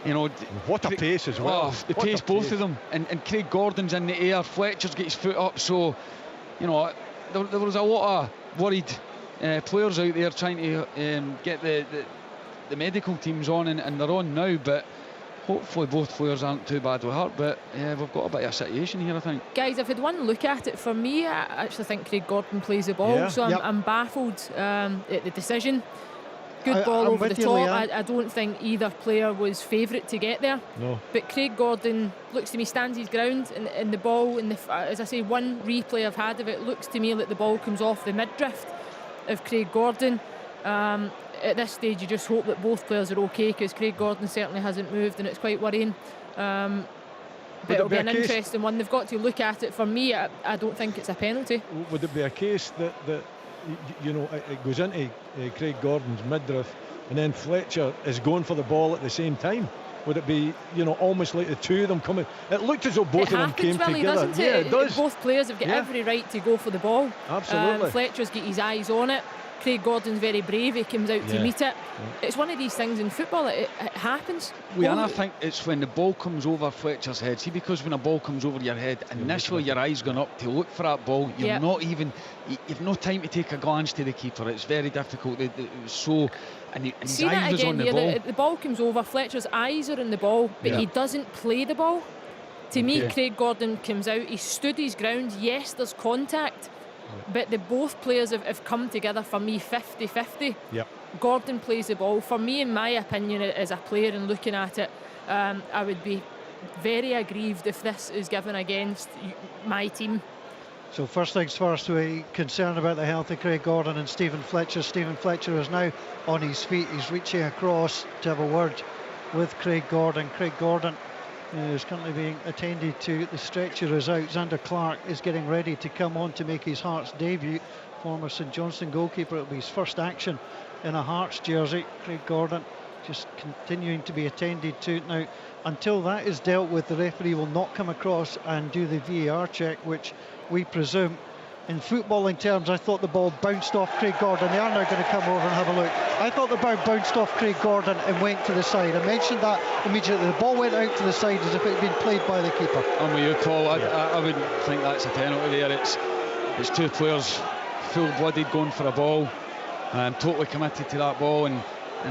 You know, what a pace as well. The pace, both of them. And Craig Gordon's in the air. Fletcher's got his foot up. So, you know, there was a lot of worried players out there trying to get the medical teams on, and they're on now. But hopefully both players aren't too bad with hurt, but we've got a bit of a situation here, I think. Guys, if I'd one look at it, for me, I actually think Craig Gordon plays the ball, so I'm baffled at the decision. Good ball over the top. I don't think either player was favourite to get there. No. But Craig Gordon looks to me, stands his ground, and the ball, as I say, one replay I've had of it, looks to me like the ball comes off the midriff of Craig Gordon. At this stage, you just hope that both players are okay, because Craig Gordon certainly hasn't moved, and it's quite worrying. But it'll be an interesting one. They've got to look at it. For me, I don't think it's a penalty. Would it be a case that you know, it goes into Craig Gordon's midriff, and then Fletcher is going for the ball at the same time? Would it be, you know, almost like the two of them coming? It looked as though both of them came together. Doesn't it? It does. Both players have got every right to go for the ball. Absolutely. Fletcher's got his eyes on it. Craig Gordon's very brave. He comes out to meet it. It's one of these things in football. It happens. And I think it's when the ball comes over Fletcher's head. See, because when a ball comes over your head, initially your eyes going up to look for that ball. You're not even. You've no time to take a glance to the keeper. It's very difficult. It was so. And his eyes was on the ball. The ball comes over. Fletcher's eyes are on the ball, but he doesn't play the ball. To me, Craig Gordon comes out. He stood his ground. Yes, there's contact. But both players have come together, for me, 50-50. Gordon plays the ball. For me, in my opinion, as a player and looking at it, I would be very aggrieved if this is given against my team. So first things first, we're concerned about the health of Craig Gordon and Stephen Fletcher. Stephen Fletcher is now on his feet. He's reaching across to have a word with Craig Gordon. Craig Gordon is currently being attended to. The stretcher is out. Xander Clark is getting ready to come on to make his Hearts debut. Former St Johnstone goalkeeper. It'll be his first action in a Hearts jersey. Craig Gordon just continuing to be attended to. Now, until that is dealt with, the referee will not come across and do the VAR check, which we presume. In footballing terms, I thought the ball bounced off Craig Gordon. They are now going to come over and have a look. I thought the ball bounced off Craig Gordon and went to the side. I mentioned that immediately. The ball went out to the side as if it had been played by the keeper. I'm with you, Paul. I wouldn't think that's a penalty there. It's two players full-blooded going for a ball, and totally committed to that ball, and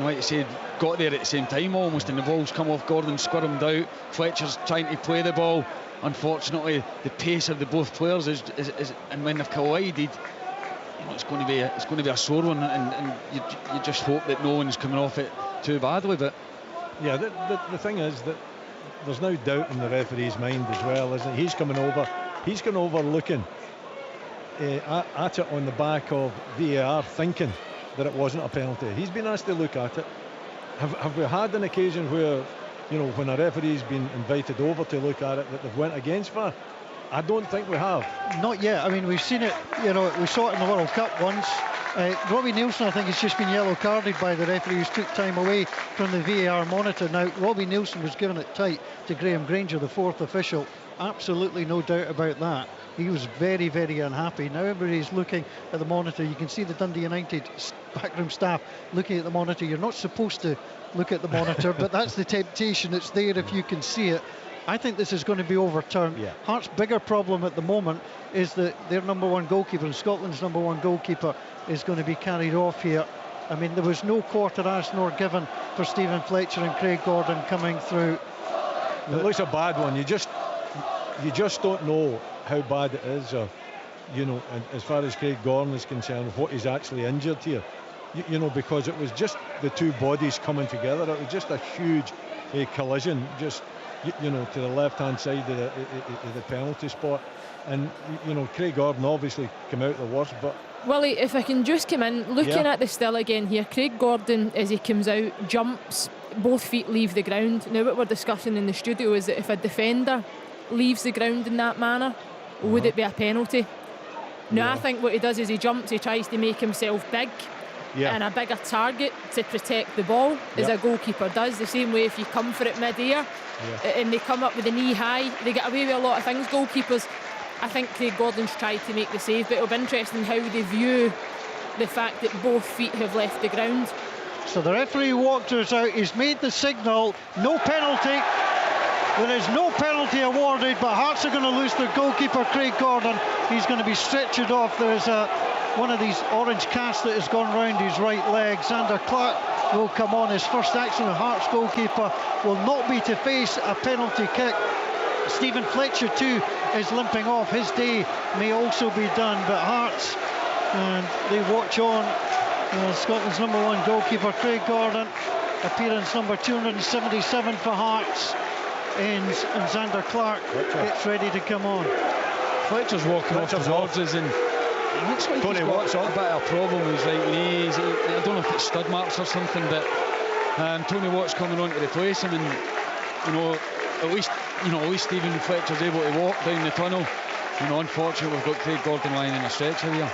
like you said, got there at the same time almost, and the ball's come off Gordon, squirmed out. Fletcher's trying to play the ball. Unfortunately, the pace of the both players is and when they've collided, you know, it's going to be a sore one, and you just hope that no one's coming off it too badly. But yeah, the thing is that there's no doubt in the referee's mind as well, isn't it? He's coming over looking at it on the back of VAR, thinking that it wasn't a penalty. He's been asked to look at it. Have we had an occasion where, when a referee's been invited over to look at it, that they've went against VAR? I don't think we have. Not yet. I mean, we've seen it, we saw it in the World Cup once. Robbie Neilson, I think, has just been yellow carded by the referee, who's took time away from the VAR monitor. Now, Robbie Neilson was giving it tight to Graham Granger, the fourth official. Absolutely no doubt about that. He was very, very unhappy. Now everybody's looking at the monitor. You can see the Dundee United backroom staff looking at the monitor. You're not supposed to look at the monitor, but that's the temptation. It's there if you can see it. I think this is going to be overturned. Yeah. Hearts' bigger problem at the moment is that their number one goalkeeper and Scotland's number one goalkeeper is going to be carried off here. I mean, there was no quarter asked nor given for Stephen Fletcher and Craig Gordon coming through. It looks a bad one. You just don't know how bad it is, or and as far as Craig Gordon is concerned, what he's actually injured here. Because it was just the two bodies coming together. It was just a huge collision, just to the left-hand side of the penalty spot. And Craig Gordon obviously came out the worst, but Willie, if I can just come in, looking at the still again here, Craig Gordon, as he comes out, jumps, both feet leave the ground. Now what we're discussing in the studio is that if a defender leaves the ground in that manner, would it be a penalty? Now I think what he does is he jumps, he tries to make himself big and a bigger target to protect the ball, as a goalkeeper does. The same way if you come for it mid-air and they come up with the knee high, they get away with a lot of things, goalkeepers. I think Craig Gordon's tried to make the save, but it'll be interesting how they view the fact that both feet have left the ground. So the referee walked us out, he's made the signal, no penalty. There is no penalty awarded, but Hearts are going to lose their goalkeeper, Craig Gordon. He's going to be stretchered off. There's one of these orange casts that has gone round his right leg. Xander Clark will come on. His first action with Hearts goalkeeper will not be to face a penalty kick. Stephen Fletcher too is limping off. His day may also be done, but Hearts, and they watch on. Scotland's number one goalkeeper, Craig Gordon, appearance number 277 for Hearts, ends, and Xander Clark gets ready to come on. Fletcher's walking off towards us, and it looks like he's got a bit of a problem with his right knee. I don't know if it's stud marks or something, but Tony Watt's coming on to replace him, and at least Stephen Fletcher's able to walk down the tunnel. Unfortunately, we've got Craig Gordon lying in a stretcher here.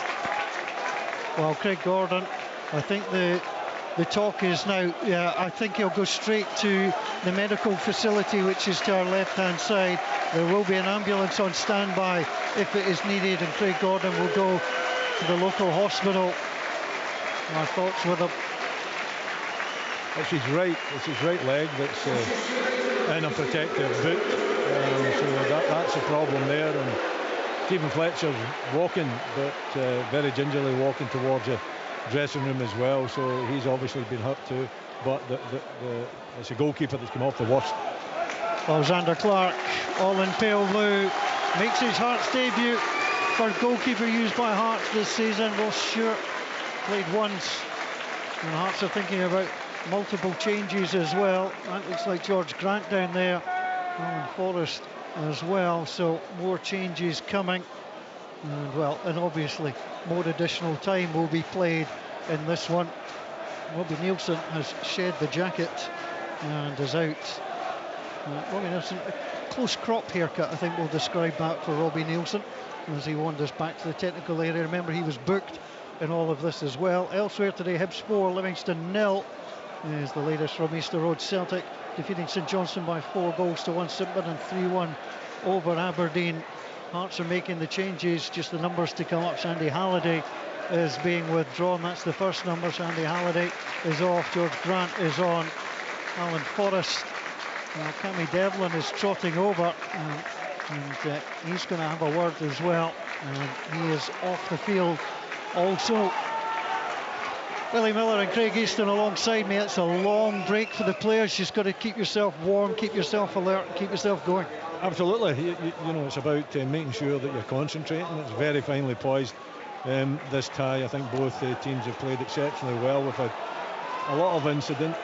Well, Craig Gordon, I think the talk is now, I think he'll go straight to the medical facility, which is to our left-hand side. There will be an ambulance on standby if it is needed, and Craig Gordon will go to the local hospital. My thoughts with him. It's his right leg that's in a protective boot, so that's a problem there. And Stephen Fletcher's walking, but very gingerly walking towards the dressing room as well, so he's obviously been hurt too, but it's a goalkeeper that's come off the worst. Well, Xander Clark, all in pale blue, makes his Hearts debut. First goalkeeper used by Hearts this season. Ross Stewart played once, and Hearts are thinking about multiple changes as well. That looks like George Grant down there, Alan Forrest as well, so more changes coming. And obviously more additional time will be played in this one. Robbie Neilson has shed the jacket and is out. Robbie Neilson, a close crop haircut, I think we'll describe that for Robbie Neilson as he wanders back to the technical area. Remember, he was booked in all of this as well. Elsewhere today, Hibs 4, Livingston 0 is the latest from Easter Road. Celtic defeating St Johnstone by 4-1. St Mirren 3-1 over Aberdeen. Hearts are making the changes, just the numbers to come up. Sandy Halliday is being withdrawn. That's the first number. Sandy Halliday is off. George Grant is on. Alan Forrest. Cammy Devlin is trotting over, and he's going to have a word as well. And he is off the field also. Willie Miller and Craig Easton alongside me. It's a long break for the players. You've got to keep yourself warm, keep yourself alert, keep yourself going. Absolutely. It's about making sure that you're concentrating. It's very finely poised, this tie. I think both teams have played exceptionally well. We've had a lot of incident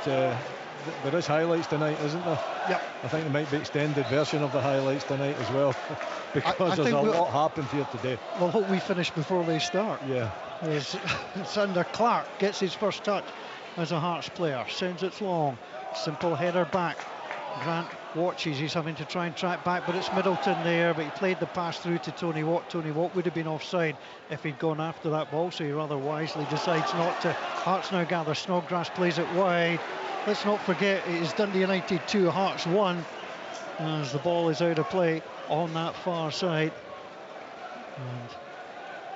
there is highlights tonight, isn't there? Yep. I think there might be extended version of the highlights tonight as well, because there's a lot happened here today. We'll hope we finish before they start. Yeah. As Zander Clark gets his first touch as a Hearts player, sends it long, simple header back. Grant watches, he's having to try and track back, but it's Middleton there, but he played the pass through to Tony Watt. Tony Watt would have been offside if he'd gone after that ball, so he rather wisely decides not to. Hearts now gather, Snodgrass plays it wide. Let's not forget it is Dundee United 2, Hearts 1, as the ball is out of play on that far side. And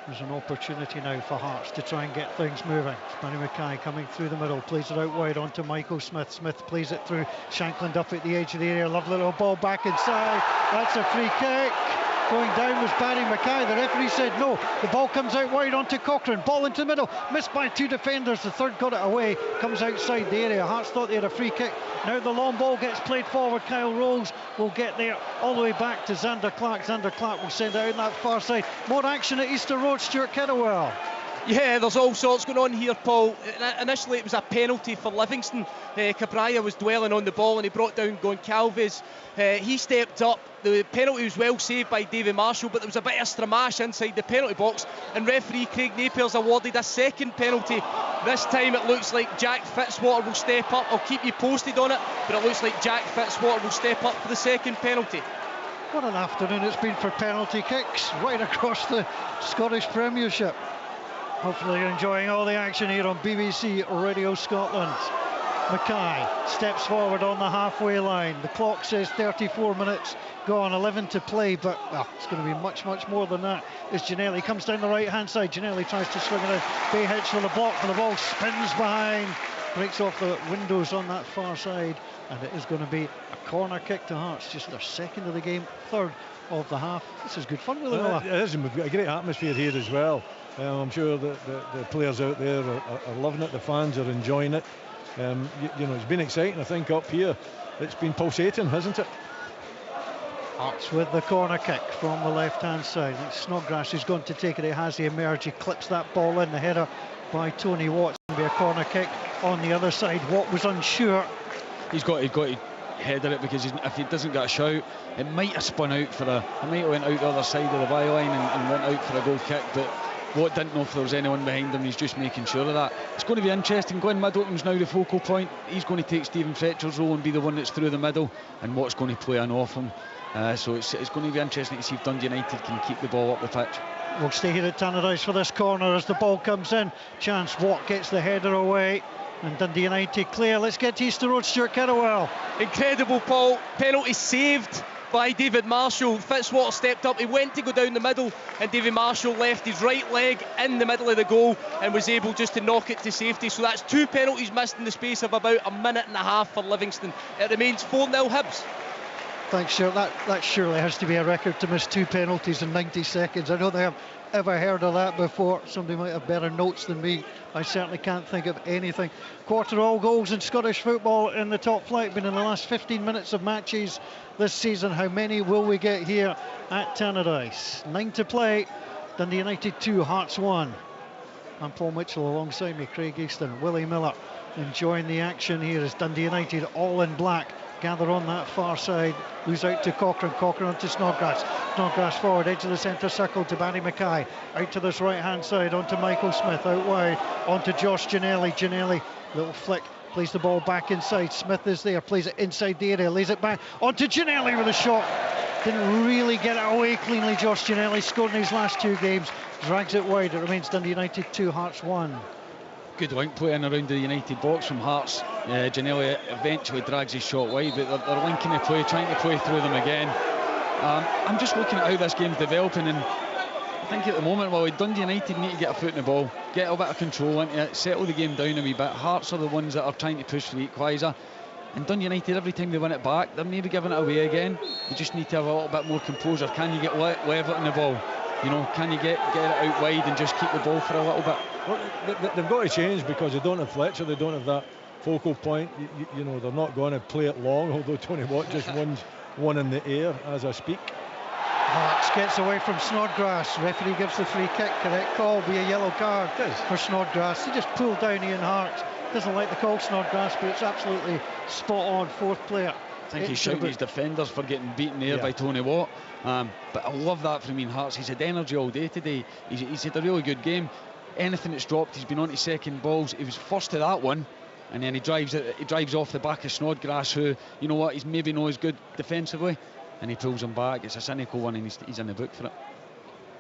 there's an opportunity now for Hearts to try and get things moving. Spanny Mackay coming through the middle, plays it out wide onto Michael Smith. Smith plays it through, Shankland up at the edge of the area, lovely little ball back inside. That's a free kick. Going down was Barry Mackay. The referee said no. The ball comes out wide onto Cochrane. Ball into the middle, missed by 2 defenders. The third got it away, comes outside the area. Hearts thought they had a free kick. Now the long ball gets played forward. Kyle Rose will get there all the way back to Zander Clark. Zander Clark will send it out on that far side. More action at Easter Road. Stuart Kettlewell. Yeah, there's all sorts going on here, Paul. Initially it was a penalty for Livingston. Cabrera was dwelling on the ball and he brought down Goncalves. He stepped up. The penalty was well saved by David Marshall, but there was a bit of stramash inside the penalty box, and referee Craig Napier's awarded a second penalty. This time it looks like Jack Fitzwater will step up. I'll keep you posted on it, but it looks like Jack Fitzwater will step up for the second penalty. What an afternoon it's been for penalty kicks right across the Scottish Premiership. Hopefully you're enjoying all the action here on BBC Radio Scotland. Mackay steps forward on the halfway line. The clock says 34 minutes gone, 11 to play, but it's going to be much more than that. As Ginnelly comes down the right hand side, Ginnelly tries to swing it in. Bay hits for the block, but the ball spins behind, breaks off the windows on that far side, and it is going to be a corner kick to Hearts. Just their second of the game, third of the half. This is good fun, Willie Miller. It is, and we've got a great atmosphere here as well. I'm sure that the players out there are loving it. The fans are enjoying it. You know, it's been exciting. I think up here it's been pulsating, hasn't it? Hearts with the corner kick from the left hand side. It's Snodgrass who's going to take it. It has the emerge. He clips that ball in. The header by Tony Watt. It'll be a corner kick on the other side. Watt was unsure. He's got to header it, because if he doesn't get a shout, it might have spun out for it might have went out the other side of the byline and went out for a goal kick, but Watt didn't know if there was anyone behind him. He's just making sure of that. It's going to be interesting. Glenn Middleton's now the focal point. He's going to take Stephen Fletcher's role and be the one that's through the middle, and Watt's going to play on off him. So it's going to be interesting to see if Dundee United can keep the ball up the pitch. We'll stay here at Tannadice for this corner as the ball comes in. Chance Watt gets the header away, and Dundee United clear. Let's get to Easter Road. Stuart Kettlewell. Incredible, Paul. Penalty saved by David Marshall. Fitzwater stepped up, he went to go down the middle, and David Marshall left his right leg in the middle of the goal and was able just to knock it to safety. So that's 2 penalties missed in the space of about a minute and a half for Livingston. It remains 4-0 Hibs. Thanks, Stuart. That surely has to be a record, to miss 2 penalties in 90 seconds. I don't think I've ever heard of that before. Somebody might have better notes than me. I certainly can't think of anything. Quarter all goals in Scottish football in the top flight been in the last 15 minutes of matches this season. How many will we get here at Tannadice? 9 to play. Dundee United 2, Hearts 1. I'm Paul Mitchell alongside me, Craig Easton, Willie Miller, enjoying the action here as Dundee United, all in black, gather on that far side. Lose out to Cochrane. Cochrane onto Snodgrass. Snodgrass forward, edge of the centre circle to Barry Mackay. Out to this right hand side onto Michael Smith. Out wide onto Josh Ginnelly. Ginnelly, little flick, plays the ball back inside. Smith is there, plays it inside the area, lays it back onto Ginnelly with a shot. Didn't really get it away cleanly. Josh Ginnelly scored in his last 2 games. Drags it wide. It remains Dundee United 2, Hearts 1. Good link play in around the United box from Hearts. Ginnelly eventually drags his shot wide, but they're linking the play, trying to play through them again. I'm just looking at how this game's developing, and I think at the moment, well, Dundee United need to get a foot in the ball, get a bit of control into it, settle the game down a wee bit. Hearts are the ones that are trying to push for the equaliser, and Dundee United, every time they win it back, they're maybe giving it away again. You just need to have a little bit more composure. Can you get Levitt in the ball? You know, can you get it out wide and just keep the ball for a little bit? Well, they've got to change, because they don't have Fletcher, they don't have that focal point. You know, they're not going to play it long, although Tony Watt just wins one in the air as I speak. Hearts gets away from Snodgrass. Referee gives the free kick. Correct call. Be a yellow card for Snodgrass. He just pulled down Ian Hart. Doesn't like the call, Snodgrass, but it's absolutely spot on. Fourth player. I think he's shouting his defenders for getting beaten there by Tony Watt. But I love that from Ian Hart. He's had energy all day today. He's had a really good game. Anything that's dropped, he's been on to second balls. He was first to that one, and then he drives off the back of Snodgrass, who, you know what, he's maybe not as good defensively, and he pulls him back. It's a cynical one, and he's in the book for it.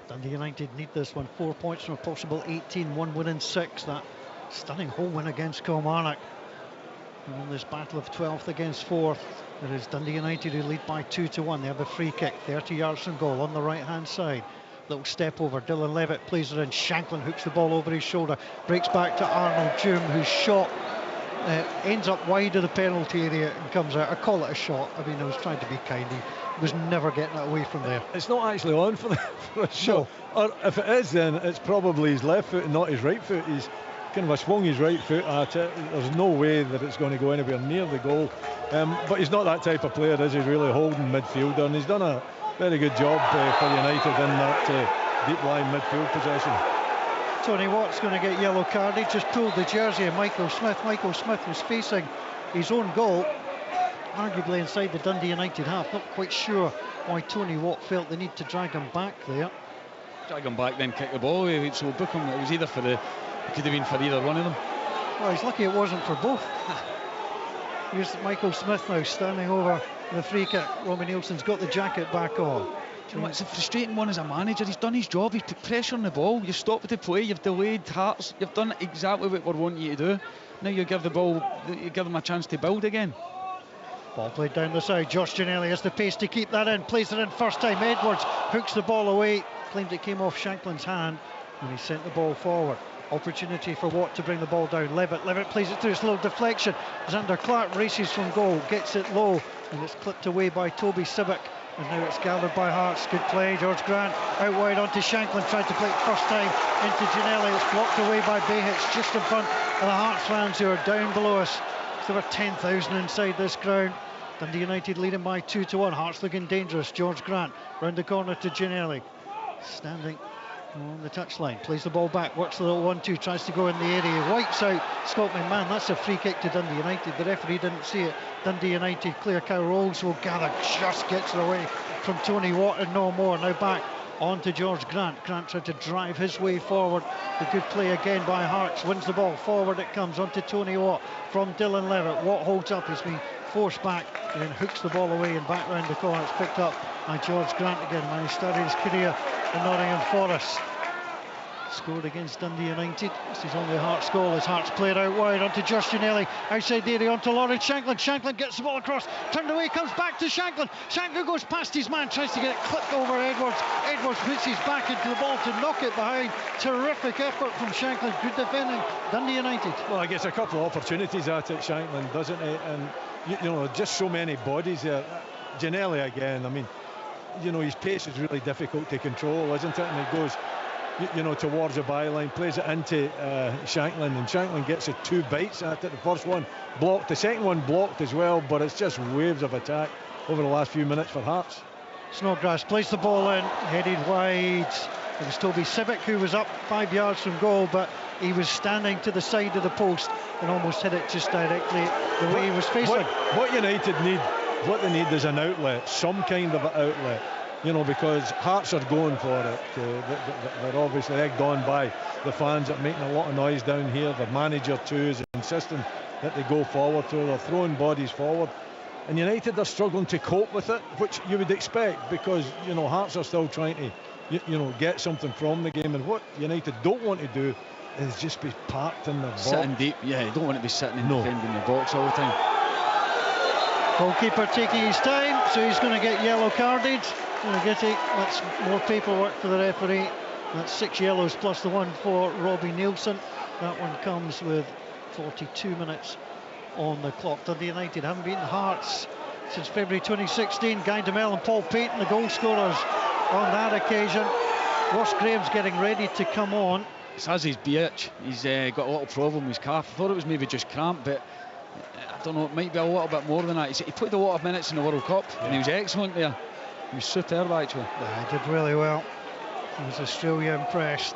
Dundee United need this one. 4 points from a possible 18, 1 win in 6. That stunning home win against Kilmarnock. And in this battle of 12th against 4th, it is Dundee United who lead by 2-1. They have a free kick, 30 yards from goal on the right-hand side. Little step over, Dylan Levitt plays it in. Shanklin hooks the ball over his shoulder, breaks back to Arnold Doom, whose shot ends up wide of the penalty area and comes out. I call it a shot. I mean, I was trying to be kind. He was never getting it away from there. It's not actually on for a shot. No. Or if it is, then it's probably his left foot and not his right foot. He's kind of swung his right foot at it. There's no way that it's going to go anywhere near the goal. But he's not that type of player, is he? Really holding midfielder, and he's done a very good job for United in that deep line midfield possession. Tony Watt's going to get yellow card. He just pulled the jersey of Michael Smith. Michael Smith was facing his own goal, arguably inside the Dundee United half. Not quite sure why Tony Watt felt the need to drag him back there. Drag him back, then kick the ball away. So book him. It was either for it could have been for either one of them. Well, he's lucky it wasn't for both. Here's Michael Smith now standing over the free kick. Robbie Nielsen's got the jacket back on. Do you know what, it's a frustrating one as a manager. He's done his job, he's put pressure on the ball, you've stopped the play, you've delayed Hearts, you've done exactly what we're wanting you to do. Now you give them a chance to build again. Ball played down the side. Josh Ginnelly has the pace to keep that in, plays it in first time. Edwards hooks the ball away, claimed it came off Shanklin's hand when he sent the ball forward. Opportunity for Watt to bring the ball down. Levitt plays it through, his little deflection. Xander Clark races from goal, gets it low, and it's clipped away by Toby Sibic. And now it's gathered by Hearts. Good play. George Grant out wide onto Shanklin. Tried to play it first time into Ginnelly. It's blocked away by Behich just in front of the Hearts fans who are down below us. There were 10,000 inside this ground. Dundee United leading by 2-1. Hearts looking dangerous. George Grant round the corner to Ginnelly. Standing on the touchline, plays the ball back, works the little 1-2, tries to go in the area, wipes out Scott McMahon. That's a free kick to Dundee United. The referee didn't see it. Dundee United clear. Kyle Rolls will gather, just gets it away from Tony Watt and no more. Now back on to George Grant. Grant tried to drive his way forward. The good play again by Hearts, wins the ball forward. It comes onto Tony Watt from Dylan Levitt. Watt holds up, he's been forced back and then hooks the ball away and back round the corner. It's picked up by George Grant again, when he started his career in Nottingham Forest. Scored against Dundee United. This is only Hearts' goal as Hearts played out wide onto Josh Ginnelly, outside the area onto Lawrence Shanklin. Shanklin gets the ball across, turned away, comes back to Shanklin. Shanklin goes past his man, tries to get it clipped over Edwards. Edwards puts his back into the ball to knock it behind. Terrific effort from Shanklin. Good defending, Dundee United. Well, I guess a couple of opportunities at it, Shanklin, doesn't it? And you know, just so many bodies there. Ginnelly again, I mean, you know, his pace is really difficult to control, isn't it? And he goes, you know, towards the byline, plays it into Shanklin, and Shanklin gets it 2 bites at it. The first one blocked, the second one blocked as well, but it's just waves of attack over the last few minutes for Hearts. Snodgrass plays the ball in, headed wide. It was Toby Sibic who was up 5 yards from goal, but he was standing to the side of the post and almost hit it just directly the way he was facing. What United need, what they need is an outlet, some kind of an outlet. You know, because Hearts are going for it. They're obviously egged on by the fans that are making a lot of noise down here. The manager too is insisting that they go forward, so they're throwing bodies forward. And United are struggling to cope with it, which you would expect, because, you know, Hearts are still trying to, you know, get something from the game. And what United don't want to do is just be parked in the box. Sitting deep, yeah, you don't want to be sitting and defending the box all the time. Goalkeeper taking his time, so he's going to get yellow carded. That's more paperwork for the referee. That's 6 yellows plus the one for Robbie Nielsen. That one comes with 42 minutes on the clock. Dundee United haven't beaten Hearts since February 2016. Guy Demel and Paul Payton, the goal scorers on that occasion. Ross Graham's getting ready to come on. It's as his BH. He's got a little problem with his calf. I thought it was maybe just cramp, but I don't know, it might be a little bit more than that. He played a lot of minutes in the World Cup and he was excellent there. He was superb, actually. Yeah, he did really well. He was Australia impressed.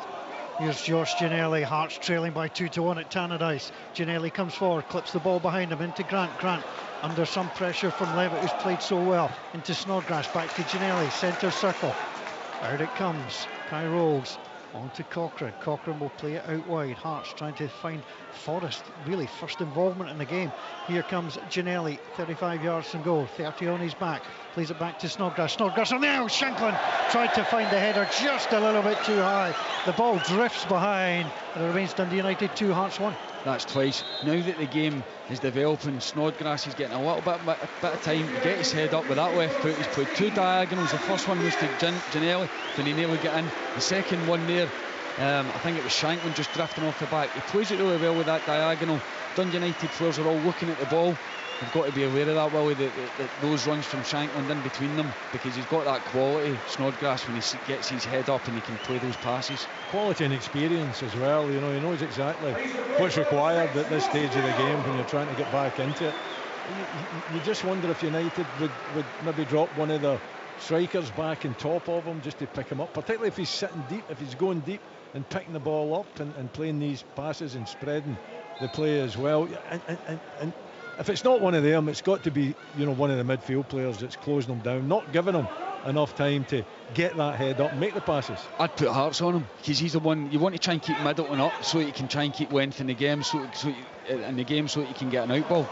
Here's George Ginnelly, Hearts trailing by 2-1 at Tannadice. Ginnelly comes forward, clips the ball behind him into Grant. Grant under some pressure from Levitt, who's played so well, into Snodgrass, back to Ginnelly, centre circle. Out it comes. Kai Rolls on to Cochrane. Cochrane will play it out wide. Hearts trying to find Forrest, really first involvement in the game. Here comes Ginnelly, 35 yards from goal, 30 on his back. Plays it back to Snodgrass. Snodgrass on the out. Shanklin tried to find the header just a little bit too high. The ball drifts behind, and it remains Dundee United 2, Hearts 1. That's twice. Now that the game is developing, Snodgrass is getting a little bit of time to get his head up with that left foot. He's played 2 diagonals. The first one was to Ginnelly, when he nearly got in. The second one there, I think it was Shanklin just drifting off the back. He plays it really well with that diagonal. Dundee United players are all looking at the ball. They've got to be aware of that, Willie, that those runs from Shanklin in between them, because he's got that quality, Snodgrass, when he gets his head up and he can play those passes. Quality and experience as well, you know, he knows exactly what's required at this stage of the game when you're trying to get back into it. You just wonder if United would maybe drop one of the strikers back on top of him just to pick him up, particularly if he's sitting deep, if he's going deep and picking the ball up and playing these passes and spreading the play as well. And if it's not one of them, it's got to be, you know, one of the midfield players that's closing them down, not giving them enough time to get that head up and make the passes. I'd put Hearts on him, because he's the one you want to try and keep Middleton up so you can try and keep length in the game, so you can get an out ball.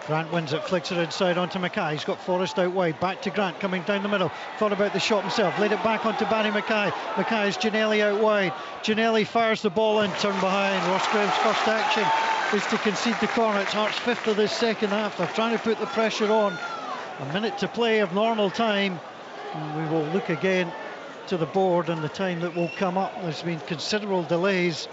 Grant wins it, flicks it inside onto Mackay. He's got Forrest out wide, back to Grant, coming down the middle. Thought about the shot himself, laid it back onto Barry Mackay. Mackay's Ginnelly out wide. Ginnelly fires the ball in, turn behind. Ross Graham's first action is to concede the corner. It's Hearts' 5th of this second half. They're trying to put the pressure on. A minute to play of normal time. And we will look again to the board and the time that will come up. There's been considerable delays.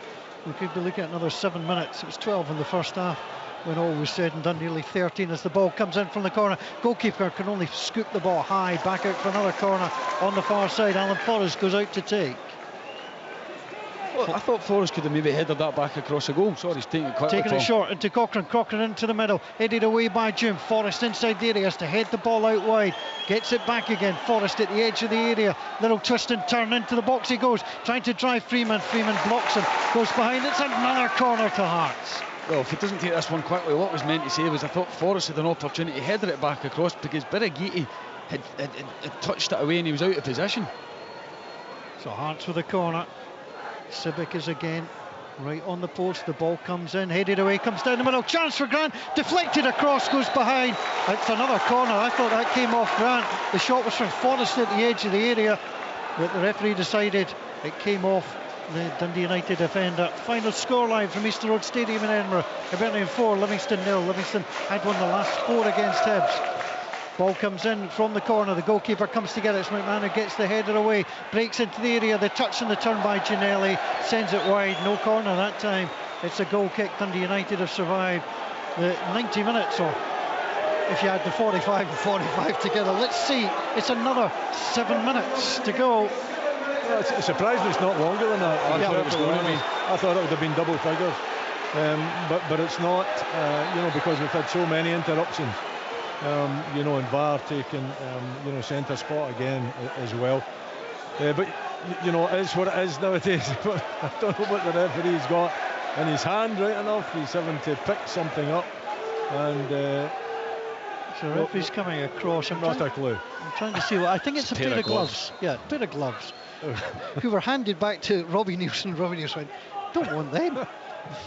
We could be looking at another 7 minutes. It was 12 in the first half when all was said and done, nearly 13 as the ball comes in from the corner. Goalkeeper can only scoop the ball high, back out for another corner on the far side. Alan Forrest goes out to take. Well, I thought Forrest could have maybe headed that back across the goal. Sorry, he's taking it quickly. Taking it short into Cochrane. Cochrane into the middle, headed away by June. Forrest inside the area, has to head the ball out wide, gets it back again. Forrest at the edge of the area, little twist and turn into the box he goes, trying to drive Freeman. Freeman blocks him, goes behind. It's another corner to Hearts. Well, if he doesn't take this one quickly, what I was meant to say was I thought Forrest had an opportunity to header it back across, because Birighitti had touched it away and he was out of position. So Hearts with a corner. Sibic is again right on the post. The ball comes in, headed away, comes down the middle. Chance for Grant, deflected across, goes behind. It's another corner. I thought that came off Grant. The shot was from Forrest at the edge of the area, but the referee decided it came off the Dundee United defender. Final scoreline from Easter Road Stadium in Edinburgh: Hibernian 4, Livingston 0. Livingston had won the last 4 against Hibs. Ball comes in from the corner, the goalkeeper comes to get it. It's McMahon who gets the header away, breaks into the area, the touch and the turn by Ginnelly, sends it wide. No corner that time. It's a goal kick. Dundee United have survived the 90 minutes, or if you had the 45 and 45 together. Let's see, it's another 7 minutes to go. Well, it's surprising it's not longer than that. I thought it would have been double figures, but it's not, you know, because we've had so many interruptions. You know, and VAR taking, you know, centre spot again as well. But, you know, it is what it is nowadays. I don't know what the referee's got in his hand right enough. He's having to pick something up. And so the referee's coming across. Not a clue. I'm trying to see what, I think it's a pair of gloves. Yeah, a pair of gloves. Who were handed back to Robbie Nielsen. Robbie Nielsen went, don't want them.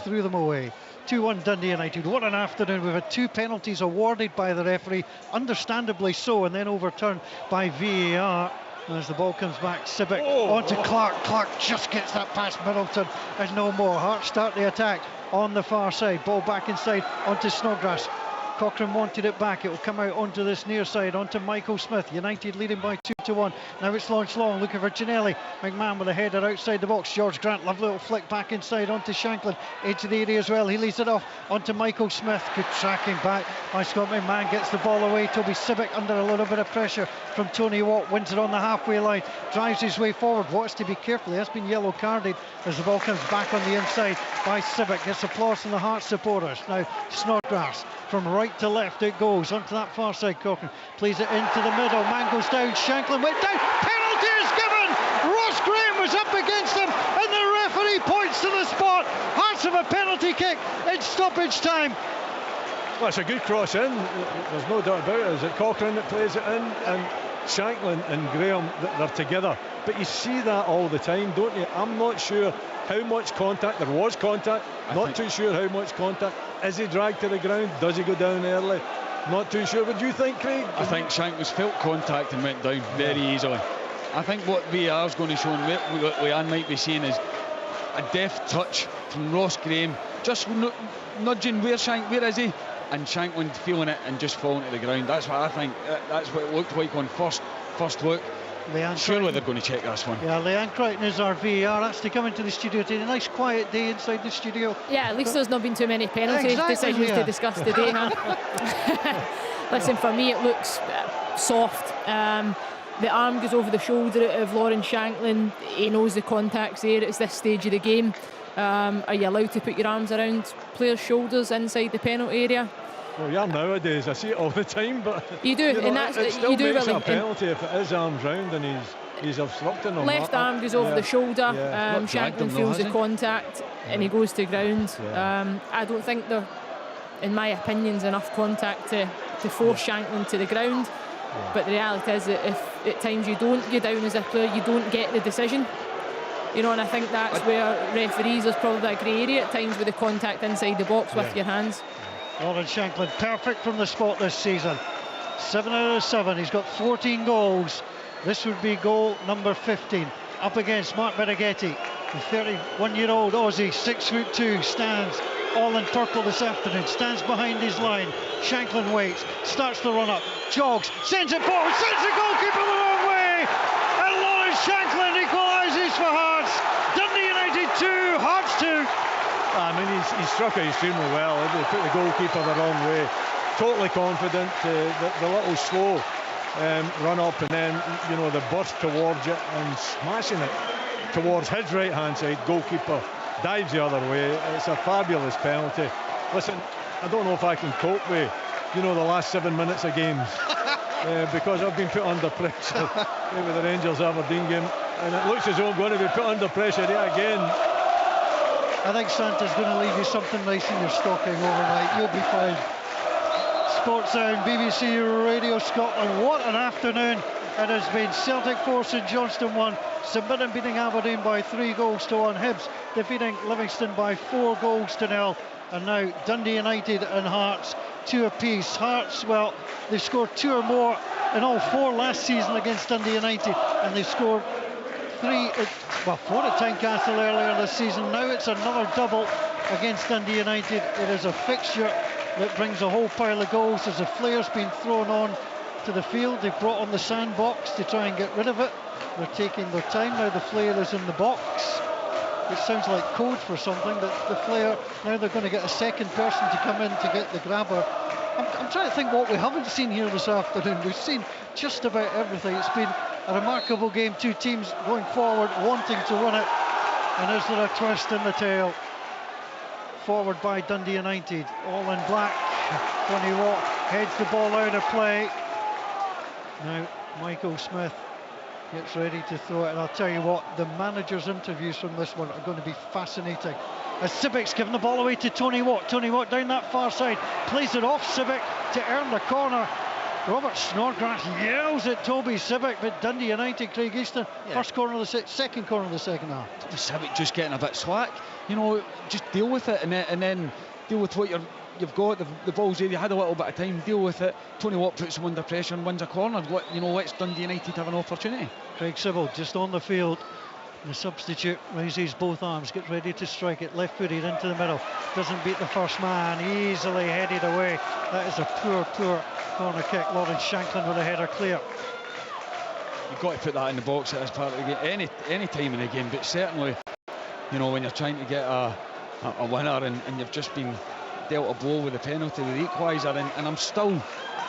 Threw them away. 2-1 Dundee United. What an afternoon. We've had 2 penalties awarded by the referee, understandably so, and then overturned by VAR. And as the ball comes back, Sibic onto Clark. Clark just gets that past Middleton and no more. Hearts start the attack on the far side. Ball back inside onto Snodgrass. Cochrane wanted it back. It will come out onto this near side, onto Michael Smith. United leading by 2-1. Now it's launched long, looking for Ginnelly. McMahon with a header outside the box. George Grant, lovely little flick back inside onto Shanklin. Into the area as well. He leads it off onto Michael Smith. Good tracking back by Scott McMahon. Gets the ball away. Toby Sibic under a little bit of pressure from Tony Watt. Wins it on the halfway line. Drives his way forward. Wants to be careful. He has been yellow carded as the ball comes back on the inside by Sibic. Gets applause from the Hearts supporters. Now Snodgrass from right right to left it goes, onto that far side. Cochrane plays it into the middle, man goes down, Shanklin went down, penalty is given! Ross Graham was up against him, and the referee points to the spot. Hearts have a penalty kick in stoppage time. Well, it's a good cross in, there's no doubt about it. Is it Cochrane that plays it in, and Shanklin and Graham, they're together. But you see that all the time, don't you? I'm not sure how much contact, there was contact, not too sure how much contact. Is he dragged to the ground? Does he go down early? Not too sure. What do you think, Craig? I think Shanklin's felt contact and went down very easily. I think what VAR is going to show, and what Leanne might be saying, is a deft touch from Ross Graham, just nudging where is he? And Shanklin feeling it and just falling to the ground. That's what I think. That's what it looked like on first look. Surely they're going to check this one. Yeah, Leanne Crichton is our VAR. That's to come into the studio today. A nice quiet day inside the studio. Yeah, at least there's not been too many penalty decisions to discuss today, huh? Listen, for me it looks soft. The arm goes over the shoulder of Lawrence Shanklin. He knows the contact's there. It's this stage of the game. Are you allowed to put your arms around players' shoulders inside the penalty area? Well, yeah, nowadays I see it all the time, but you do, and that's it still you do makes really, a penalty if it is arms round and he's obstructing them. Left arm goes over the shoulder. Shanklin feels the contact and he goes to ground. I don't think there, in my opinion, is enough contact to force Shanklin to the ground. But the reality is that if at times you don't go down as a player, you don't get the decision. You know, and I think that's where referees, there's probably a grey area at times with the contact inside the box with your hands. Lawrence Shanklin, perfect from the spot this season. 7 out of 7. He's got 14 goals. This would be goal number 15. Up against Mark Meneghetti, the 31-year-old Aussie, 6'2", stands all in purple this afternoon, stands behind his line. Shanklin waits, starts the run up, jogs, sends it forward, sends the goalkeeper the wrong way, and Lawrence Shanklin equalises for Hearts. Dundee United 2, Hearts 2. I mean, he struck it extremely well. He put the goalkeeper the wrong way. Totally confident. The little slow run up, and then the burst towards it and smashing it towards his right hand side. Goalkeeper dives the other way. It's a fabulous penalty. Listen, I don't know if I can cope with the last 7 minutes of games because I've been put under pressure with the Rangers Aberdeen game, and it looks as though I'm going to be put under pressure yet again. I think Santa's going to leave you something nice in your stocking overnight. You'll be fine. Sports Sound, BBC Radio Scotland. What an afternoon it has been. Celtic 4, St Johnstone 1. St Mirren beating Aberdeen by 3-1. Hibs defeating Livingston by 4-0. And now Dundee United and Hearts 2 apiece. Hearts, well, they scored 2 or more in all 4 last season against Dundee United, and they scored 4 at Tynecastle earlier this season. Now it's another double against Dundee United. It is a fixture that brings a whole pile of goals. As a flare's been thrown on to the field, they've brought on the sandbox to try and get rid of it. They're taking their time. Now the flare is in the box. It sounds like code for something, but the flare, now they're going to get a second person to come in to get the grabber. I'm trying to think what we haven't seen here this afternoon. We've seen just about everything. It's been a remarkable game. 2 teams going forward, wanting to win it. And is there a twist in the tail? Forward by Dundee United, all in black. Tony Watt heads the ball out of play. Now Michael Smith gets ready to throw it, and I'll tell you what, the manager's interviews from this one are going to be fascinating. As Sibbick's given the ball away to Tony Watt. Tony Watt down that far side, plays it off Sibbick to earn the corner. Robert Snodgrass yells at Toby Sibbick, but Dundee United, Craig Easton, second corner of the second half. Sibbick just getting a bit slack, just deal with it and then deal with what you've got. The ball's there, you had a little bit of time, deal with it. Tony Watt puts him under pressure and wins a corner. Let's Dundee United have an opportunity. Craig Sybil just on the field. The substitute raises both arms, gets ready to strike it, left-footed into the middle, doesn't beat the first man, easily headed away. That is a poor corner kick. Lawrence Shanklin with a header clear. You've got to put that in the box at this part of the game, any time in the game, but certainly, when you're trying to get a winner and you've just been dealt a blow with a penalty with the equaliser, and I'm still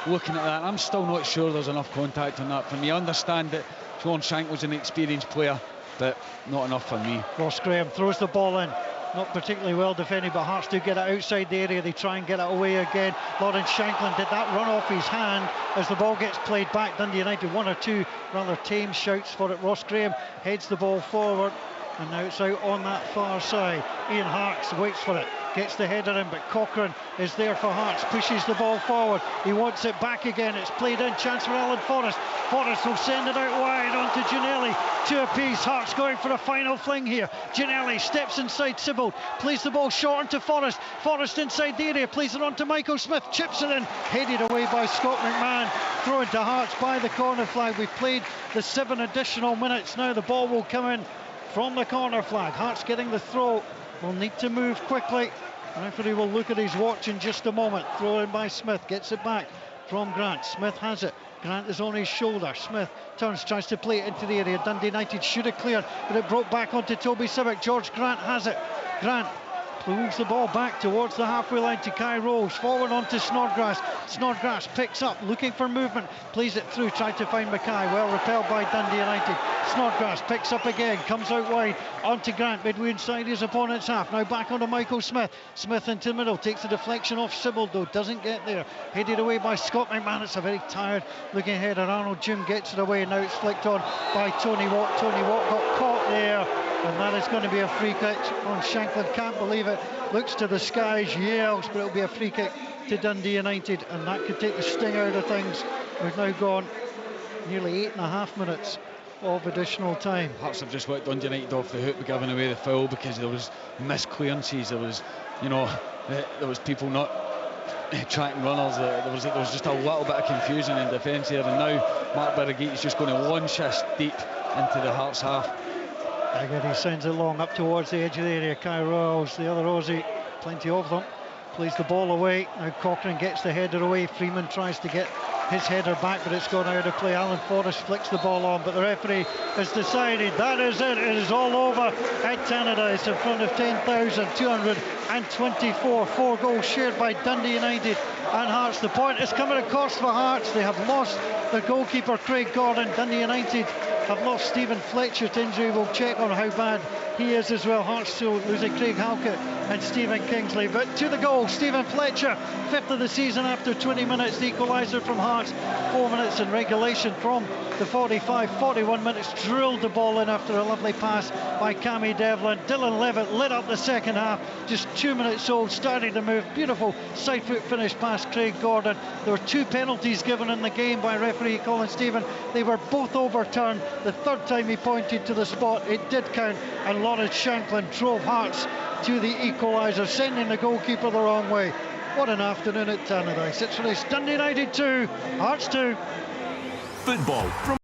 looking at that, I'm still not sure there's enough contact on that for me. I understand that Sean Shank was an experienced player, but not enough for me. Ross Graham throws the ball in. Not particularly well defended, but Hearts do get it outside the area. They try and get it away again. Lawrence Shanklin did that run off his hand as the ball gets played back. Dundee United, one or two rather tame shouts for it. Ross Graham heads the ball forward, and now it's out on that far side. Ian Harkes waits for it, gets the header in, but Cochrane is there for Hearts, pushes the ball forward. He wants it back again. It's played in, chance for Alan Forrest. Forrest will send it out wide onto Ginnelly. Two apiece. Hearts going for a final fling here. Ginnelly steps inside Sibbald, plays the ball short onto Forrest. Forrest inside the area, plays it on to Michael Smith, chips it in, headed away by Scott McMahon. Thrown to Hearts by the corner flag. We've played the 7 additional minutes now. The ball will come in from the corner flag. Hearts getting the throw. Will need to move quickly. The referee will look at his watch in just a moment. Throw in by Smith, gets it back from Grant. Smith has it. Grant is on his shoulder. Smith turns, tries to play it into the area. Dundee United should have cleared, but it broke back onto Toby Sibic. George Grant has it. Grant moves the ball back towards the halfway line to Kai Rose. Forward onto Snodgrass. Snodgrass picks up, looking for movement. Plays it through, tried to find Mackay. Well repelled by Dundee United. Snodgrass picks up again, comes out wide onto Grant, midway inside his opponent's half. Now back onto Michael Smith. Smith into the middle, takes a deflection off Sibbald though, doesn't get there. Headed away by Scott McMahon. It's a very tired looking header. Arnold Jim gets it away. Now it's flicked on by Tony Watt. Tony Watt got caught there, and that is going to be a free kick on Shanklin. Can't believe it. Looks to the skies, yells, but it'll be a free kick to Dundee United, and that could take the sting out of things. We've now gone nearly 8.5 minutes of additional time. Hearts have just let Dundee United off the hook by giving away the foul because there was misclearances. There was, there was people not tracking runners. There was just a little bit of confusion in defence here, and now Mark Birighitti is just going to launch this deep into the Hearts half. Again, he sends it long up towards the edge of the area. Kai Rose, the other Aussie, plenty of them, plays the ball away. Now Cochrane gets the header away. Freeman tries to get his header back, but it's gone out of play. Alan Forrest flicks the ball on, but the referee has decided that is it. It is all over at Tannadice in front of 10,224. 4 goals shared by Dundee United and Hearts. The point is coming at cost for Hearts. They have lost their goalkeeper Craig Gordon. Dundee United have lost Stephen Fletcher to injury. We'll check on how bad he is as well. Hearts still losing Craig Halkett and Stephen Kingsley. But to the goal, Stephen Fletcher, 5th of the season after 20 minutes. The equaliser from Hearts, 4 minutes in regulation from the 41 minutes. Drilled the ball in after a lovely pass by Cammy Devlin. Dylan Levitt lit up the second half. Just 2 minutes old, starting to move. Beautiful side foot finish past Craig Gordon. There were 2 penalties given in the game by referee Colin Stephen. They were both overturned. The third time he pointed to the spot, it did count, and Lawrence Shanklin drove Hearts to the equaliser, sending the goalkeeper the wrong way. What an afternoon at Tannadice. It's finished. Dundee United 2, Hearts 2. Football from